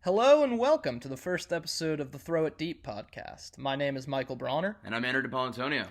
Hello and welcome to the first episode of the Throw It Deep podcast. My name is Michael Bronner. And I'm Andrew DePaolantonio.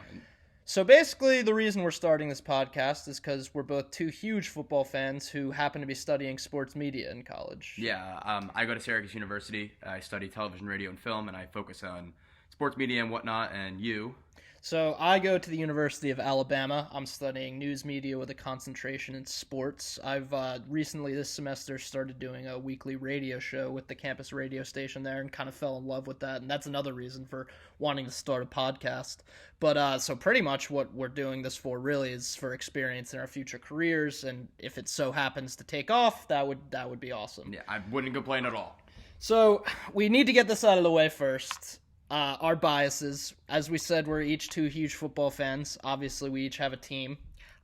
So basically, the reason we're starting this podcast is because we're both two huge football fans who happen to be studying sports media in college. Yeah, I go to Syracuse University. I study television, radio, and film, and I focus on sports media and whatnot. And you? So I go to the University of Alabama. I'm studying news media with a concentration in sports. I've recently this semester started doing a weekly radio show with the campus radio station there and kind of fell in love with that. And that's another reason for wanting to start a podcast. But so pretty much what we're doing this for really is for experience in our future careers. And if it so happens to take off, that would be awesome. Yeah, I wouldn't complain at all. So we need to get this out of the way first. Our biases. As we said, we're each two huge football fans. Obviously, we each have a team.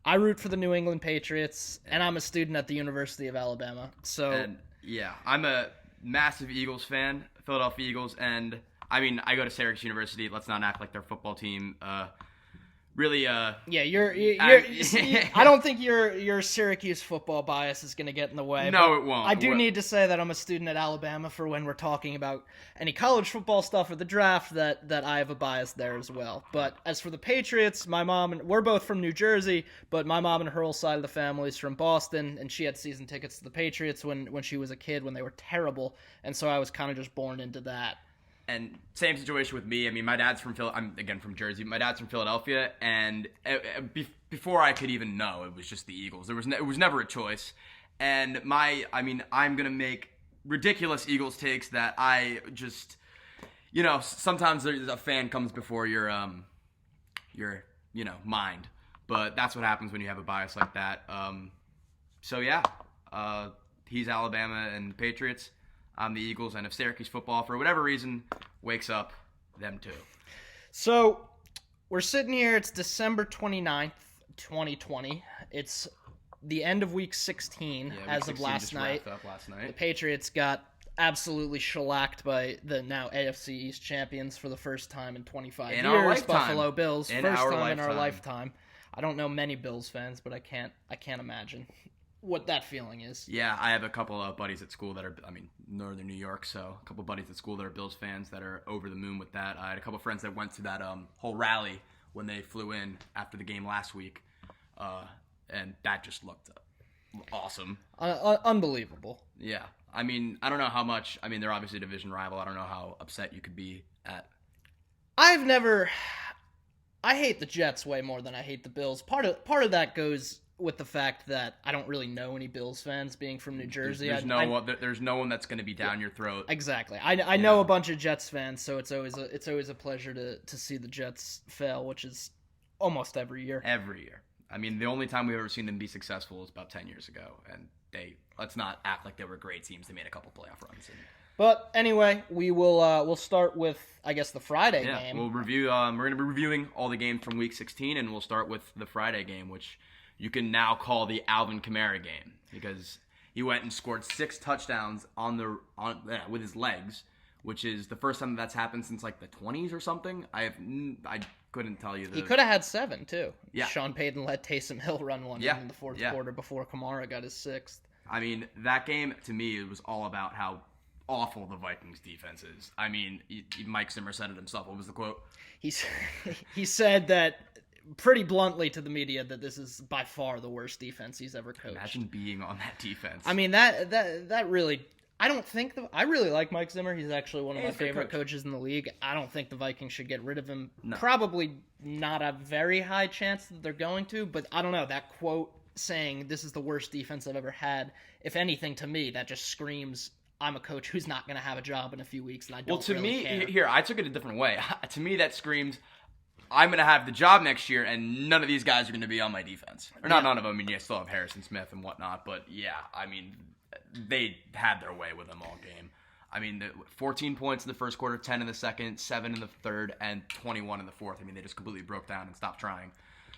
I root for the New England Patriots, and I'm a student at the University of Alabama. And yeah, I'm a massive Eagles fan, Philadelphia Eagles, and I mean, I go to Syracuse University. Let's not act like their football team. Really, I don't think your Syracuse football bias is going to get in the way. No, it won't. I do need to say that I'm a student at Alabama for when we're talking about any college football stuff or the draft that I have a bias there as well. But as for the Patriots, my mom and we're both from New Jersey, but my mom and her whole side of the family is from Boston, and she had season tickets to the Patriots when she was a kid when they were terrible, and so I was kind of just born into that. And same situation with me. I mean, my dad's from I'm again from Jersey. My dad's from Philadelphia, and before I could even know, it was just the Eagles. It was never a choice. And I'm gonna make ridiculous Eagles takes that I just, sometimes a fan comes before your mind. But that's what happens when you have a bias like that. He's Alabama and Patriots. I'm the Eagles, and if Syracuse football, for whatever reason, wakes up, them too. So, we're sitting here, it's December 29th, 2020. It's the end of week 16 as of last night. The Patriots got absolutely shellacked by the now AFC East champions for the first time in 25 years. Buffalo Bills, first time in our lifetime. I don't know many Bills fans, but I can't imagine what that feeling is. Yeah, I have a couple of buddies at school that are, Northern New York, so a couple of buddies at school that are Bills fans that are over the moon with that. I had a couple of friends that went to that whole rally when they flew in after the game last week, and that just looked awesome. Unbelievable. Yeah. I don't know how much, they're obviously a division rival. I don't know how upset you could be at. I hate the Jets way more than I hate the Bills. Part of that goes with the fact that I don't really know any Bills fans being from New Jersey. There's no one that's going to be down your throat. Exactly. I know a bunch of Jets fans, so it's always a pleasure to see the Jets fail, which is almost every year. Every year. The only time we've ever seen them be successful is about 10 years ago, and let's not act like they were great teams. They made a couple playoff runs. But anyway, we'll start with, I guess, the Friday game. We'll review. We're going to be reviewing all the games from Week 16, and we'll start with the Friday game, which you can now call the Alvin Kamara game because he went and scored 6 touchdowns with his legs, which is the first time that's happened since like the 20s or something. I couldn't tell you. He could have had 7 too. Yeah. Sean Payton let Taysom Hill run one in the fourth quarter before Kamara got his 6th. That game to me it was all about how awful the Vikings defense is. Mike Zimmer said it himself. What was the quote? He said that pretty bluntly to the media that this is by far the worst defense he's ever coached. Imagine being on that defense. That really. I really like Mike Zimmer. He's actually one of my favorite coaches in the league. I don't think the Vikings should get rid of him. No. Probably not a very high chance that they're going to, but I don't know. That quote saying this is the worst defense I've ever had, if anything to me, that just screams I'm a coach who's not going to have a job in a few weeks, and I don't really care. Here, I took it a different way. To me, that screams I'm going to have the job next year, and none of these guys are going to be on my defense. Or not none of them. I still have Harrison Smith and whatnot. But, they had their way with them all game. 14 points in the first quarter, 10 in the second, 7 in the third, and 21 in the fourth. They just completely broke down and stopped trying.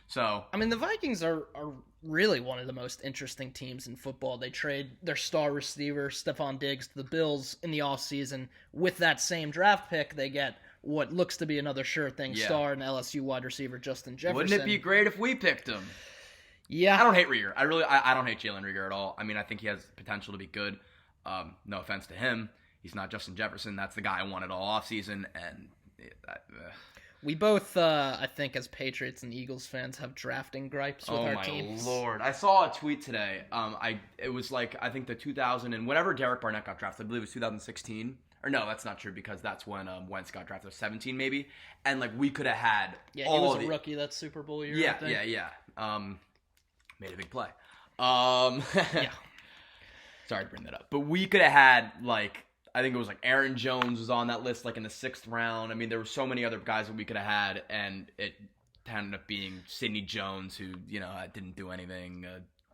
So the Vikings are really one of the most interesting teams in football. They trade their star receiver, Stephon Diggs, to the Bills in the offseason. With that same draft pick, they get what looks to be another sure thing star and LSU wide receiver Justin Jefferson. Wouldn't it be great if we picked him? Yeah. I don't hate Reagor. I don't hate Jalen Reagor at all. I think he has potential to be good. No offense to him. He's not Justin Jefferson. That's the guy I wanted all offseason, and we both, I think, as Patriots and Eagles fans, have drafting gripes with our teams. Oh, my Lord. I saw a tweet today. It was like, I think the 2000 and whenever Derek Barnett got drafted, I believe it was 2016. Or no, that's not true because that's when Wentz got drafted. 17 maybe. And like we could have had he was a rookie that Super Bowl year. Yeah, I think. yeah. Made a big play. Yeah. Sorry to bring that up. But we could have had like, I think it was like Aaron Jones was on that list like in the 6th round. I mean, there were so many other guys that we could have had, and it ended up being Sidney Jones, who, didn't do anything.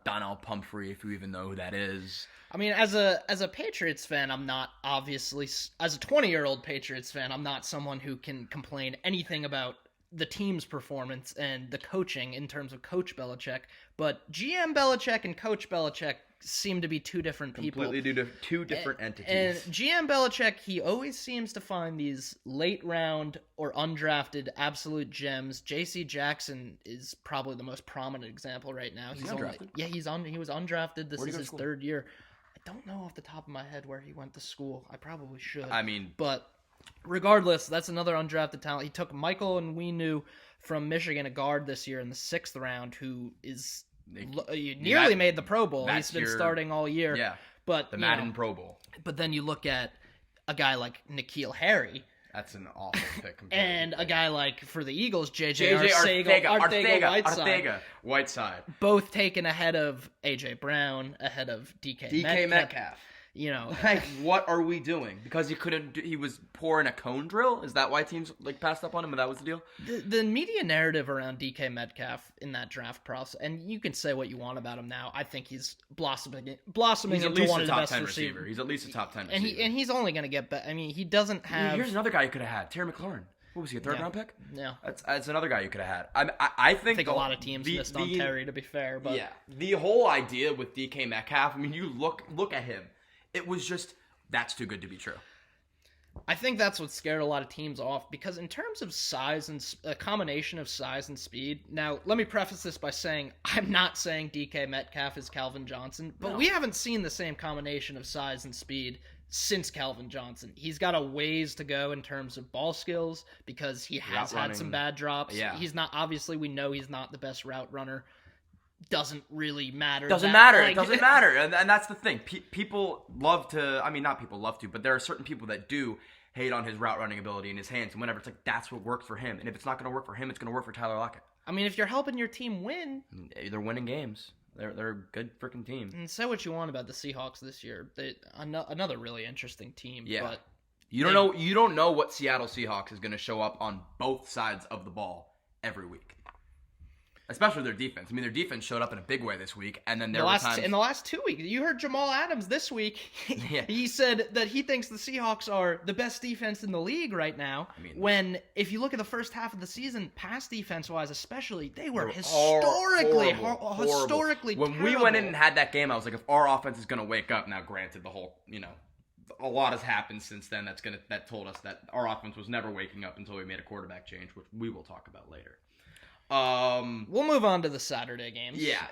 Donnell Pumphrey, if you even know who that is. I mean, as a Patriots fan, I'm not obviously, as a 20-year-old Patriots fan, I'm not someone who can complain anything about the team's performance and the coaching in terms of Coach Belichick, but GM Belichick and Coach Belichick seem to be two different people. Completely due to two different entities. And GM Belichick, he always seems to find these late round or undrafted absolute gems. J.C. Jackson is probably the most prominent example right now. He's undrafted? He was undrafted. This is his 3rd year. I don't know off the top of my head where he went to school. I probably should. But regardless, that's another undrafted talent. He took Michael Onwenu from Michigan, a guard this year in the 6th round, who is nearly made the Pro Bowl. He's been starting all year. Yeah, but the Madden Pro Bowl. But then you look at a guy like N'Keal Harry. That's an awful pick. And a guy like, for the Eagles, Arcega-Whiteside. Both taken ahead of A.J. Brown, ahead of DK Metcalf. Like, what are we doing? Because he was poor in a cone drill? Is that why teams passed up on him and that was the deal? The media narrative around DK Metcalf in that draft process, and you can say what you want about him now, I think he's blossoming into one of the best receivers. He's at least a top 10 receiver. And he's only going to get better. I mean, he doesn't have... Here's another guy you could have had, Terry McLaurin. What was he, a 3rd round pick? Yeah. That's another guy you could have had. I think a lot of teams missed on Terry, to be fair. But yeah, the whole idea with DK Metcalf, I mean, you look at him. It was just... That's too good to be true. I think that's what scared a lot of teams off, because in terms of size and a combination of size and speed. Now, let me preface this by saying I'm not saying DK Metcalf is Calvin Johnson, but we haven't seen the same combination of size and speed since Calvin Johnson. He's got a ways to go in terms of ball skills because he has had some bad drops. Yeah. He's not, obviously we know he's not the best route runner. Doesn't really matter. It doesn't matter. And that's the thing. People love to, I mean, not people love to, but there are certain people that do hate on his route running ability in his hands. And whenever it's like, that's what worked for him. And if it's not going to work for him, it's going to work for Tyler Lockett. I mean, if you're helping your team win. They're winning games. They're a good freaking team. And say what you want about the Seahawks this year. Another really interesting team. Yeah. But you don't know what Seattle Seahawks is going to show up on both sides of the ball every week. Especially their defense. I mean, their defense showed up in a big way this week, and then in the last 2 weeks. You heard Jamal Adams this week. Yeah. He said that he thinks the Seahawks are the best defense in the league right now. I mean, when if you look at the first half of the season, pass defense-wise especially, they were historically When terrible. we went in and had that game, I was like, if our offense is going to wake up, now granted the whole, a lot has happened since then that told us that our offense was never waking up until we made a quarterback change, which we will talk about later. We'll move on to the Saturday games. Yeah.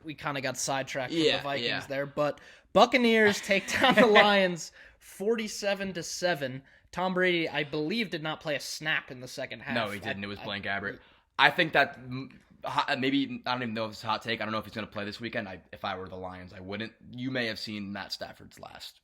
We kind of got sidetracked from the Vikings there, but Buccaneers take down the Lions 47-7. Tom Brady, I believe, did not play a snap in the second half. No, he didn't. It was Blaine Gabbert. I think that maybe, I don't even know if it's a hot take. I don't know if he's going to play this weekend. If I were the Lions, I wouldn't. You may have seen Matt Stafford's last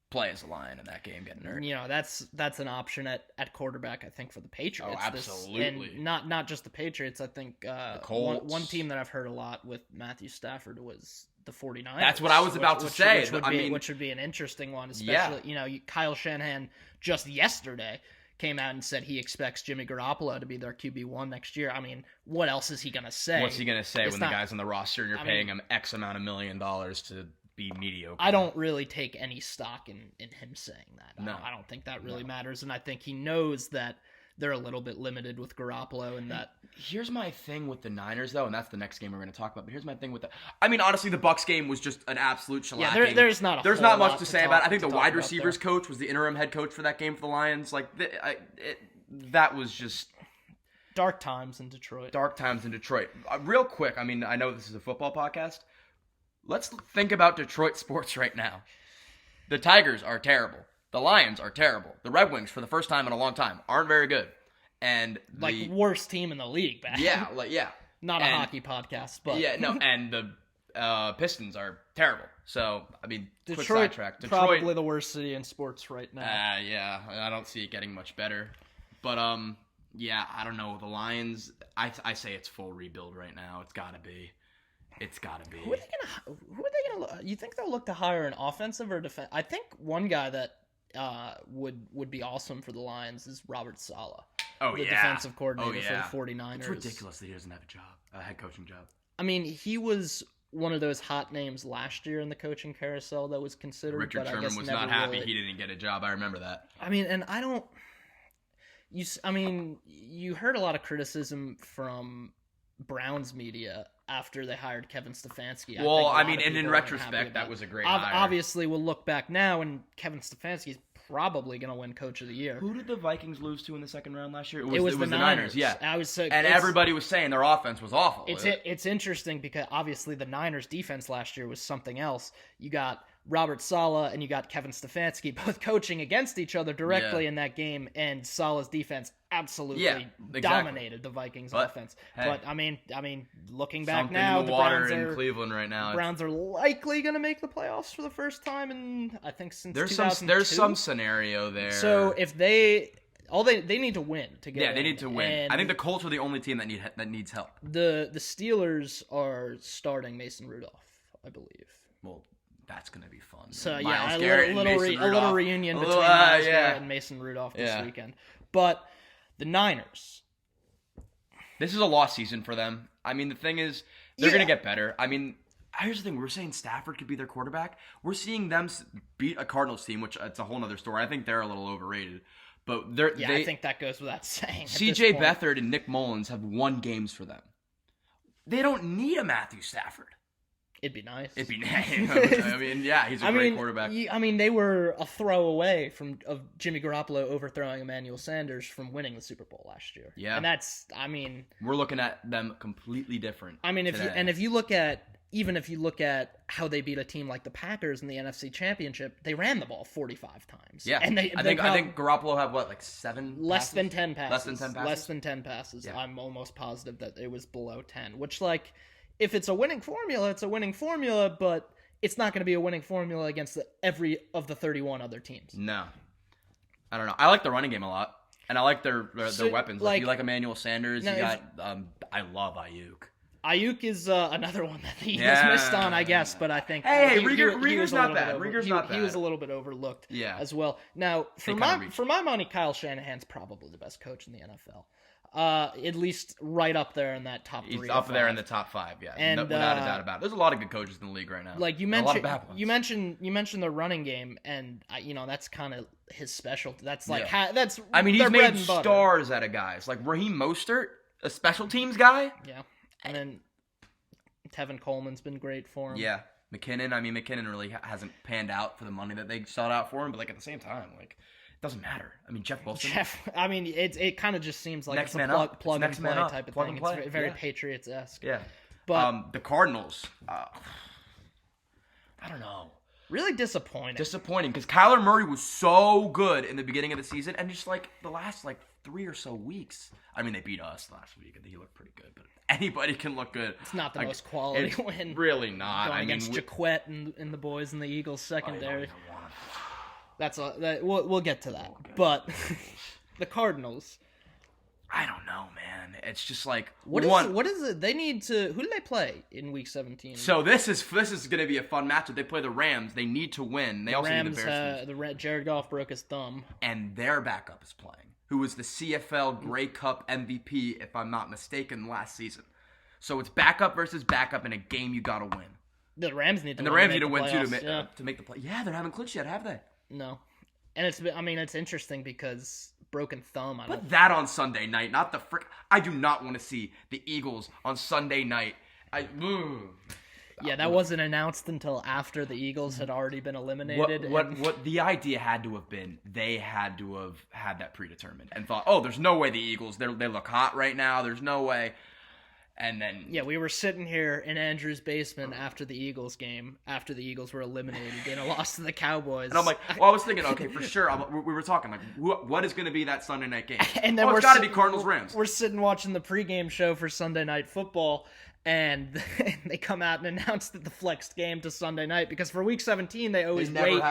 play as a Lion in that game getting hurt. That's an option at quarterback, I think, for the Patriots. Oh, absolutely. And not just the Patriots. I think the Colts. One team that I've heard a lot with Matthew Stafford was the 49ers. That's what I was about to say. Which would be an interesting one, especially, Kyle Shanahan just yesterday came out and said he expects Jimmy Garoppolo to be their QB1 next year. I mean, what else is he going to say? What's he going to say when the guy's on the roster and you're paying him X amount of $1 million to be mediocre? I don't really take any stock in him saying that. No. I don't think that really matters, and I think he knows that they're a little bit limited with Garoppolo and that. Here's my thing with the Niners, though, and that's the next game we're going to talk about, but here's my thing with that. I mean, honestly, the Bucs game was just an absolute shellacking. Yeah, there's not much to say about it. I think the wide receivers coach was the interim head coach for that game for the Lions. That was just... Dark times in Detroit. Real quick, I mean, I know this is a football podcast. Let's think about Detroit sports right now. The Tigers are terrible. The Lions are terrible. The Red Wings, for the first time in a long time, aren't very good. And like worst team in the league, back. Yeah. Not a hockey podcast, but yeah, no, and the Pistons are terrible. So, I mean, quick Detroit, sidetrack. probably the worst city in sports right now. Yeah, I don't see it getting much better. But yeah, I don't know. The Lions, I say it's full rebuild right now. It's gotta be. Who are they gonna? You think they'll look to hire an offensive or defense? I think one guy that would be awesome for the Lions is Robert Saleh. The defensive coordinator for the 49ers. It's ridiculous that he doesn't have a head coaching job. I mean, he was one of those hot names last year in the coaching carousel that was considered. Richard but Sherman I guess was never not happy really... he didn't get a job. I remember that. I mean, and I don't. You heard a lot of criticism from Browns media after they hired Kevin Stefanski. Well, I mean, and in retrospect, that was a great hire. Obviously, we'll look back now, and Kevin Stefanski is probably going to win Coach of the Year. Who did the Vikings lose to in the second round last year? It was the Niners. Yeah, and everybody was saying their offense was awful. It's interesting because obviously the Niners' defense last year was something else. You got Robert Saleh and you got Kevin Stefanski both coaching against each other directly in that game, and Saleh's defense absolutely dominated the Vikings offense. Hey, but I mean, looking back something now, in the water in Cleveland right now. Browns are likely going to make the playoffs for the first time in I think since 2002. There's some scenario there. So if they need to win to get they need to win. And I think the Colts are the only team that needs help. The Steelers are starting Mason Rudolph, I believe. Well, that's going to be fun. So Myles a Garrett little reunion between Myles Garrett and Mason Rudolph this weekend. But the Niners, this is a lost season for them. I mean, the thing is, they're going to get better. I mean, here's the thing. We're saying Stafford could be their quarterback. We're seeing them beat a Cardinals team, which it's a whole other story. I think they're a little overrated. But I think that goes without saying. C.J. Beathard and Nick Mullins have won games for them. They don't need a Matthew Stafford. It'd be nice. I mean, yeah, he's a great quarterback. I mean, they were a throw away of Jimmy Garoppolo overthrowing Emmanuel Sanders from winning the Super Bowl last year. Yeah, and that's, I mean, we're looking at them completely different. I mean, if you look at how they beat a team like the Packers in the NFC Championship, they ran the ball 45 times. Yeah, and I think Garoppolo had seven? Less than 10 passes. Less than 10 passes. Yeah. I'm almost positive that it was below 10, which, like, if it's a winning formula, it's a winning formula, but it's not going to be a winning formula against every of the 31 other teams. No. I don't know. I like the running game a lot, and I like their weapons. Like, you like Emmanuel Sanders. You got I love Ayuk. Ayuk is another one that the Eagles missed on, I guess, but I think Rieger's not bad. He was a little bit overlooked as well. Now, for my money, Kyle Shanahan's probably the best coach in the NFL. At least right up there in that top 3. He's up there in the top 5, yeah, and without a doubt about it. There's a lot of good coaches in the league right now. Like you mentioned, you mentioned the running game, and that's kind of his specialty. That's like that's. I mean, he's made stars out of guys like Raheem Mostert, a special teams guy. Yeah, and then Tevin Coleman's been great for him. Yeah, McKinnon. I mean, McKinnon really hasn't panned out for the money that they sought out for him, but like at the same time, like. Doesn't matter. I mean, Jeff Wilson. I mean, it kind of just seems like it's a plug and play type of thing. It's very Patriots-esque. Yeah. But the Cardinals, I don't know. Really disappointing. Disappointing because Kyler Murray was so good in the beginning of the season, and just like the last 3 or so weeks. I mean, they beat us last week, and he looked pretty good. But anybody can look good. It's not the most quality win. Really not. Going against Jaquette and the boys in the Eagles secondary. We'll get to that. But the Cardinals, I don't know, man. It's just like what is it? They need to. Who do they play in Week 17? So this is going to be a fun matchup. They play the Rams. They need to win. They also need the Bears. Jared Goff broke his thumb, and their backup is playing, who was the CFL Grey Cup MVP, if I'm not mistaken, last season. So it's backup versus backup in a game you got to win. The Rams need to. And the Rams need to win too to make the play. Yeah, they haven't clinched yet, have they? No, and it's interesting because broken thumb. Put that on Sunday night, not the frick. I do not want to see the Eagles on Sunday night. Yeah, that wasn't announced until after the Eagles had already been eliminated. What the idea had to have been, they had to have had that predetermined and thought, oh, there's no way the Eagles, they look hot right now. There's no way. And then Yeah, we were sitting here in Andrew's basement after the Eagles game, after the Eagles were eliminated in a loss to the Cowboys. And I'm like, well, I was thinking, okay, for sure. We were talking like, what is going to be that Sunday night game? And then it's got to be Cardinals-Rams. We're sitting watching the pregame show for Sunday Night Football, and they come out and announce that the flexed game to Sunday night, because for Week 17 they always wait.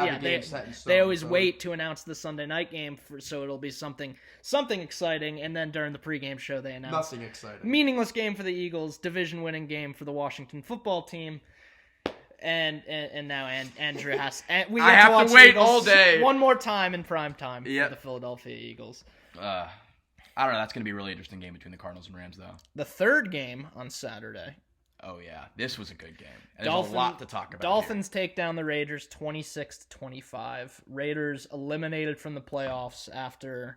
They always wait to announce the Sunday night game, so it'll be something exciting. And then during the pregame show they announce nothing exciting, meaningless game for the Eagles, division-winning game for the Washington football team. And now Andrew has. And we I have to wait all day one more time in prime time for the Philadelphia Eagles. I don't know. That's going to be a really interesting game between the Cardinals and Rams, though. The third game on Saturday. Oh yeah, this was a good game. There's a lot to talk about. Dolphins take down the Raiders 26-25. Raiders eliminated from the playoffs after.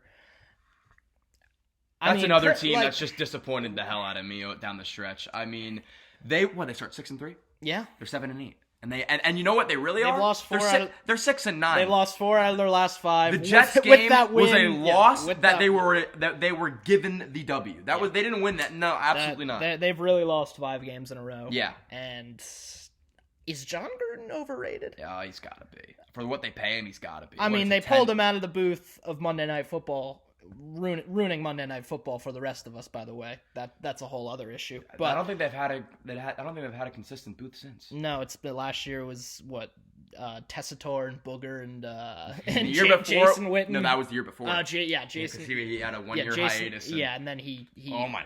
That's another team that's just disappointed the hell out of me down the stretch. I mean, they start 6-3. Yeah, they're 7-8. And you know what they really are? They've lost four. They're 6-9. They've lost 4 out of their last 5. The Jets game was a loss that they were given the W. They didn't win that. No, absolutely not. They've really lost 5 games in a row. Yeah. And is John Gruden overrated? Yeah, he's got to be. For what they pay him, he's got to be. I mean, they pulled him out of the booth of Monday Night Football. Ruining Monday Night Football for the rest of us, by the way. That's a whole other issue. But I don't think they've had a consistent booth since. No, last year was what Tessitore and Booger and the year before, Jason Witten. No, that was the year before. Jason. He had a 1-year hiatus. And then he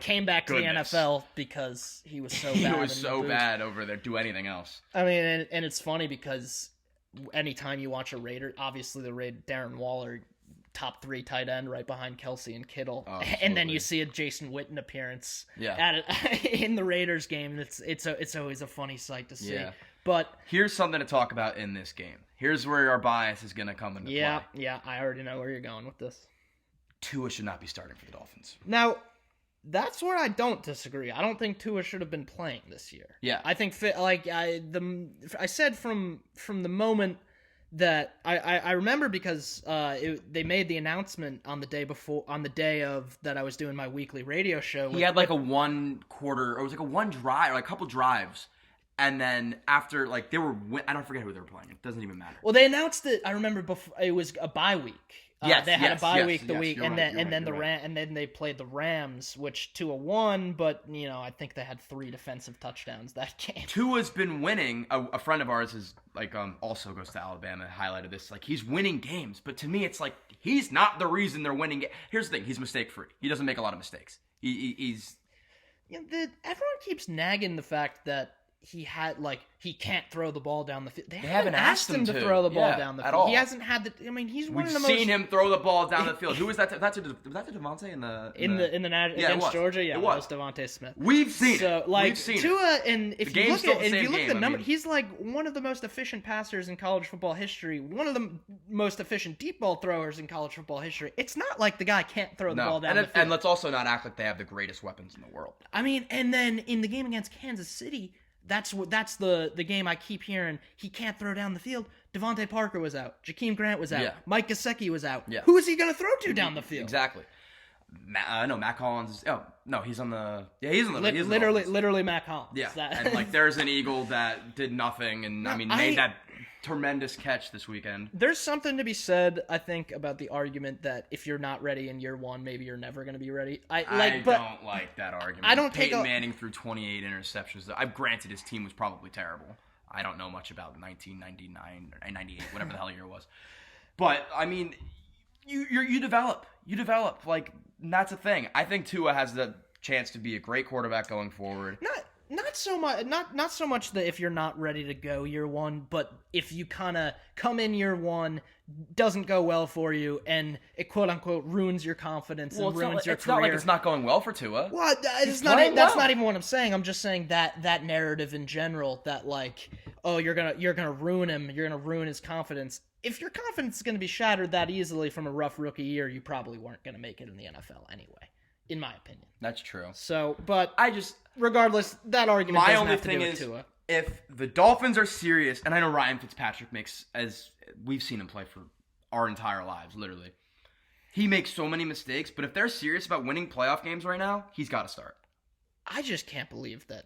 came back to the NFL because he was so bad. He was so bad over there. Do anything else. I mean, and it's funny because anytime you watch a Raider, obviously Darren Waller, top 3 tight end right behind Kelsey and Kittle. Oh, and then you see a Jason Witten appearance in the Raiders game. It's always a funny sight to see. Yeah. But here's something to talk about in this game. Here's where our bias is going to come into play. Yeah, I already know where you're going with this. Tua should not be starting for the Dolphins. Now, that's where I don't disagree. I don't think Tua should have been playing this year. Yeah. I think I said from the moment that I remember, because they made the announcement on the day of that I was doing my weekly radio show. He had like a 1 quarter, or it was like a 1 drive, or a couple drives, and then after I don't forget who they were playing. It doesn't even matter. Well, they announced it. I remember before it was a bye week. They had a bye week and then they played the Rams, which Tua won, but I think they had 3 defensive touchdowns that game. Tua's been winning. A friend of ours is also goes to Alabama. Highlighted this, he's winning games, but to me it's like he's not the reason they're winning. Here's the thing: he's mistake free. He doesn't make a lot of mistakes. He's. Everyone keeps nagging the fact that he can't throw the ball down the field. They haven't asked him to throw the ball down the field. All. He hasn't had the. I mean, he's one of the most. We've seen him throw the ball down the field. Who was that? Was that to Devontae against Georgia? Yeah, it was Devontae Smith. We've seen it. We've seen Tua, and if you look at the number, I mean, he's like one of the most efficient passers in college football history. One of the most efficient deep ball throwers in college football history. It's not like the guy can't throw the ball down the field. And let's also not act like they have the greatest weapons in the world. I mean, and then in the game against Kansas City. That's the game I keep hearing. He can't throw down the field. Devontae Parker was out. Jakeem Grant was out. Yeah. Mike Gesicki was out. Yeah. Who is he going to throw to down the field? Exactly. Matt Collins. He's on the. Yeah, he's on the. Literally Matt Collins. Yeah, and there's an Eagle that did nothing, and made that tremendous catch this weekend. There's something to be said, I think, about the argument that if you're not ready in year 1, maybe you're never going to be ready. I don't like that argument. I don't Peyton Manning threw 28 interceptions. I've granted his team was probably terrible. I don't know much about 1999 or 98, whatever the hell year it was. But I mean, you develop. That's a thing. I think Tua has the chance to be a great quarterback going forward. Not so much that if you're not ready to go year 1, but if you kind of come in year 1, doesn't go well for you, and it quote unquote ruins your confidence and ruins your career. It's not like it's not going well for Tua. Well, that's not even what I'm saying. I'm just saying that narrative in general, that you're gonna ruin him, you're gonna ruin his confidence. If your confidence is gonna be shattered that easily from a rough rookie year, you probably weren't gonna make it in the NFL anyway. In my opinion. That's true. So, but regardless, that argument doesn't have to do with Tua. If the Dolphins are serious, and I know Ryan Fitzpatrick makes, as we've seen him play for our entire lives, literally, he makes so many mistakes, but if they're serious about winning playoff games right now, he's got to start. I just can't believe that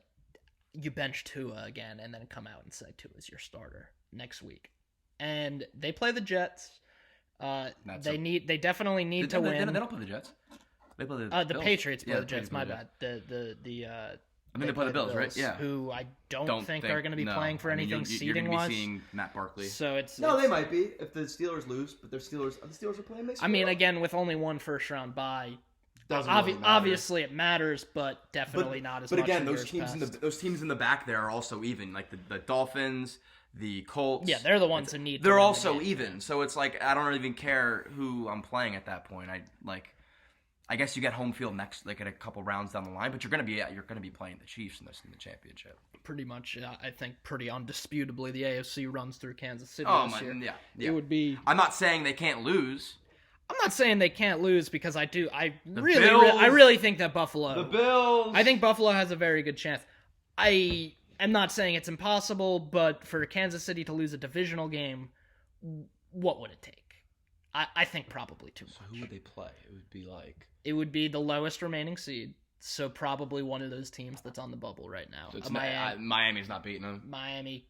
you bench Tua again and then come out and say Tua's your starter next week. And they play the Jets. They definitely need to win. They don't play the Jets. They play the the Bills. Patriots play the Jets. My bad. I mean, they play the Bills, right? Yeah. Who I don't think are going to be playing for anything seeding wise. You're going to be seeing Matt Barkley. So they might be if the Steelers lose, but the Steelers are playing. I mean, again, with only one first round bye, really obviously it matters, but definitely not as much. But again, those teams in the back there are also even, like the Dolphins, the Colts. Yeah, they're the ones who need. They're also even, so it's like I don't even care who I'm playing at that point. I guess you get home field next, like at a couple rounds down the line, but you're gonna be playing the Chiefs in the championship. Pretty much, I think pretty undisputably the AFC runs through Kansas City this year. Yeah. It would be. I'm not saying they can't lose. I'm not saying they can't lose because I really think that Buffalo. The Bills. I think Buffalo has a very good chance. I am not saying it's impossible, but for Kansas City to lose a divisional game, what would it take? I think probably too much. So who would they play? It would be the lowest remaining seed, so probably one of those teams that's on the bubble right now. So Miami's not beating them. Miami,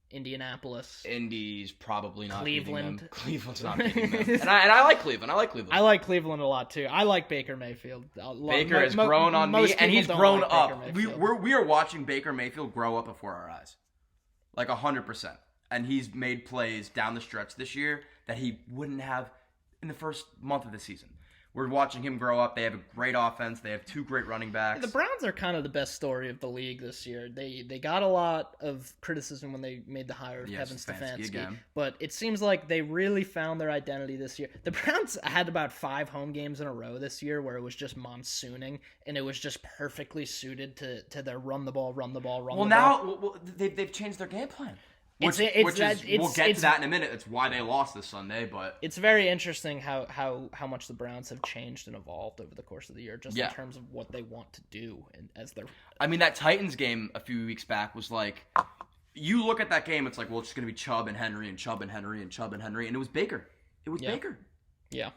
Indianapolis. Indy's probably not Cleveland. beating them. Cleveland's not beating them. and I like Cleveland. I like Cleveland a lot too. I like Baker Mayfield. Baker has grown on me, and he's grown up. We are watching Baker Mayfield grow up before our eyes, like 100%. And he's made plays down the stretch this year that he wouldn't have in the first month of the season. We're watching him grow up. They have a great offense. They have two great running backs. The Browns are kind of the best story of the league this year. They got a lot of criticism when they made the hire of Kevin Stefanski, but it seems like they really found their identity this year. The Browns had about 5 home games in a row this year where it was just monsooning, and it was just perfectly suited to their run the ball. Well, now they've changed their game plan. We'll get to that in a minute. That's why they lost this Sunday, but it's very interesting how much the Browns have changed and evolved over the course of the year, just in terms of what they want to do and as their. I mean, that Titans game a few weeks back was like, you look at that game, it's like, well, it's just gonna be Chubb and Henry and Chubb and Henry and Chubb and Henry, and it was Baker. Baker. Yeah.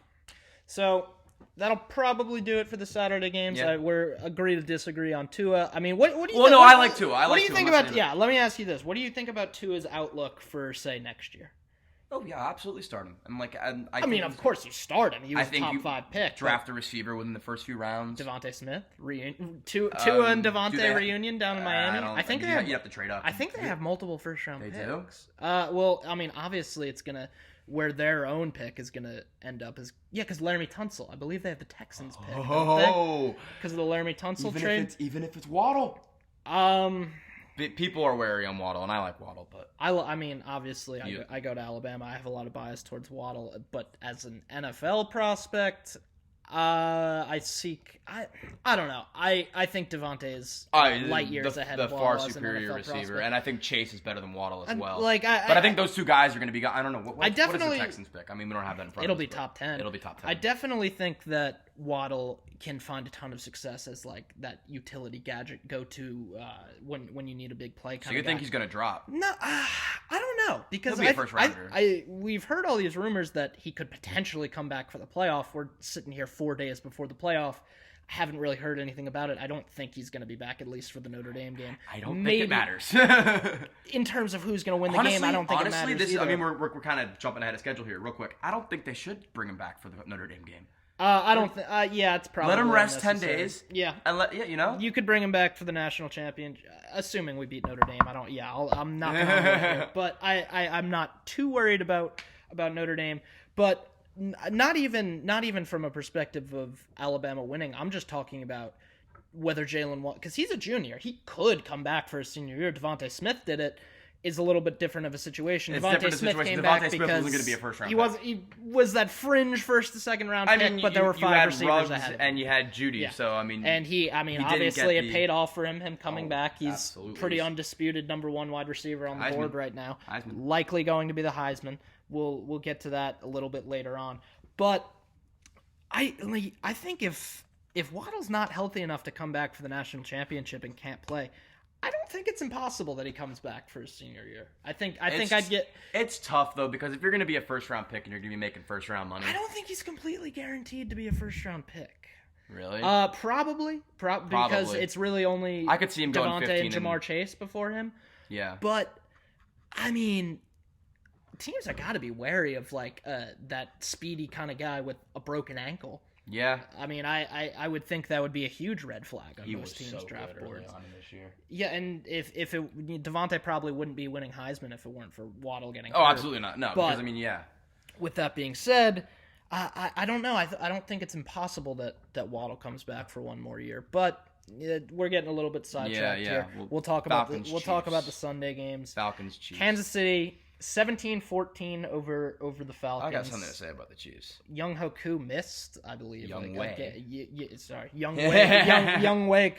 So that'll probably do it for the Saturday games. Yeah. We're agree to disagree on Tua. I mean, what do you? Well, no, I like Tua. What do you think about? Yeah, let me ask you this: what do you think about Tua's outlook for, say, next year? Oh yeah, absolutely start him. I'm like, I mean, of course you start him. He was a top 5 pick. Draft a receiver within the first few rounds. Devontae Smith, Tua and Devontae reunion down in Miami. I think you have to trade up. I think they have multiple first round picks. They do. Well, I mean, obviously it's gonna. Where their own pick is going to end up is because Laramie Tunsil. I believe they have the Texans pick. Because of the Laramie Tunsil trade. Even if it's Waddle. People are wary on Waddle, and I like Waddle, but I mean, obviously, I go to Alabama. I have a lot of bias towards Waddle, but as an NFL prospect, I don't know. I think Devontae is light years ahead of Waddle. The far superior receiver, prospect. And I think Chase is better than Waddle as well. But I think those two guys are going to be. I don't know. What is the Texans pick? I mean, we don't have that in front of us. It'll be top 10. It'll be top 10. I definitely think that Waddle can find a ton of success as like that utility gadget go to when you need a big play. So you think he's going to drop? No, I don't know because He'll be a first rounder. We've heard all these rumors that he could potentially come back for the playoff. We're sitting here 4 days before the playoff. I haven't really heard anything about it. I don't think he's going to be back, at least for the Notre Dame game. I don't think it matters. In terms of who's going to win the game, I don't think it matters. I mean, we're kind of jumping ahead of schedule here, real quick. I don't think they should bring him back for the Notre Dame game. I don't think. Yeah, it's probably. Let him rest 10 days. Yeah, and you could bring him back for the national champion, assuming we beat Notre Dame. I don't. Yeah, I'm not. Gonna but I'm not too worried about Notre Dame. But not even from a perspective of Alabama winning. I'm just talking about whether Jalen Waddle, because he's a junior, he could come back for his senior year. Devontae Smith did it. Is a little bit different of a situation. Devontae Smith came back because wasn't going to be a first round. He was that fringe first to second round pick, but there were 5 receivers ahead, and you had Judy. Yeah. So obviously it paid off for him coming back. He's pretty undisputed number 1 wide receiver on the board right now. Likely going to be the Heisman. We'll get to that a little bit later on. But I think if Waddle's not healthy enough to come back for the national championship and can't play, I don't think it's impossible that he comes back for his senior year. I think I'd get. It's tough though, because if you're going to be a first round pick and you're going to be making first round money, I don't think he's completely guaranteed to be a first round pick. Really? Probably because it's really only I could see him going Devontae 15 and Jamar Chase before him. Yeah. But I mean, teams have got to be wary of like that speedy kind of guy with a broken ankle. Yeah. I mean, I would think that would be a huge red flag on most teams' draft good boards. early on in this year. Yeah, and if Devontae probably wouldn't be winning Heisman if it weren't for Waddle getting Oh, hurt. absolutely not. No, But because I mean, yeah. with that being said, I don't know. I don't think it's impossible that Waddle comes back for one more year. But we're getting a little bit sidetracked here. We'll talk about the Sunday games. Falcons, Chiefs. Kansas City 17-14 over the Falcons. I got something to say about the Chiefs. Young Hoku missed, I believe. Young Wei. Sorry, Young Wei. Young Wei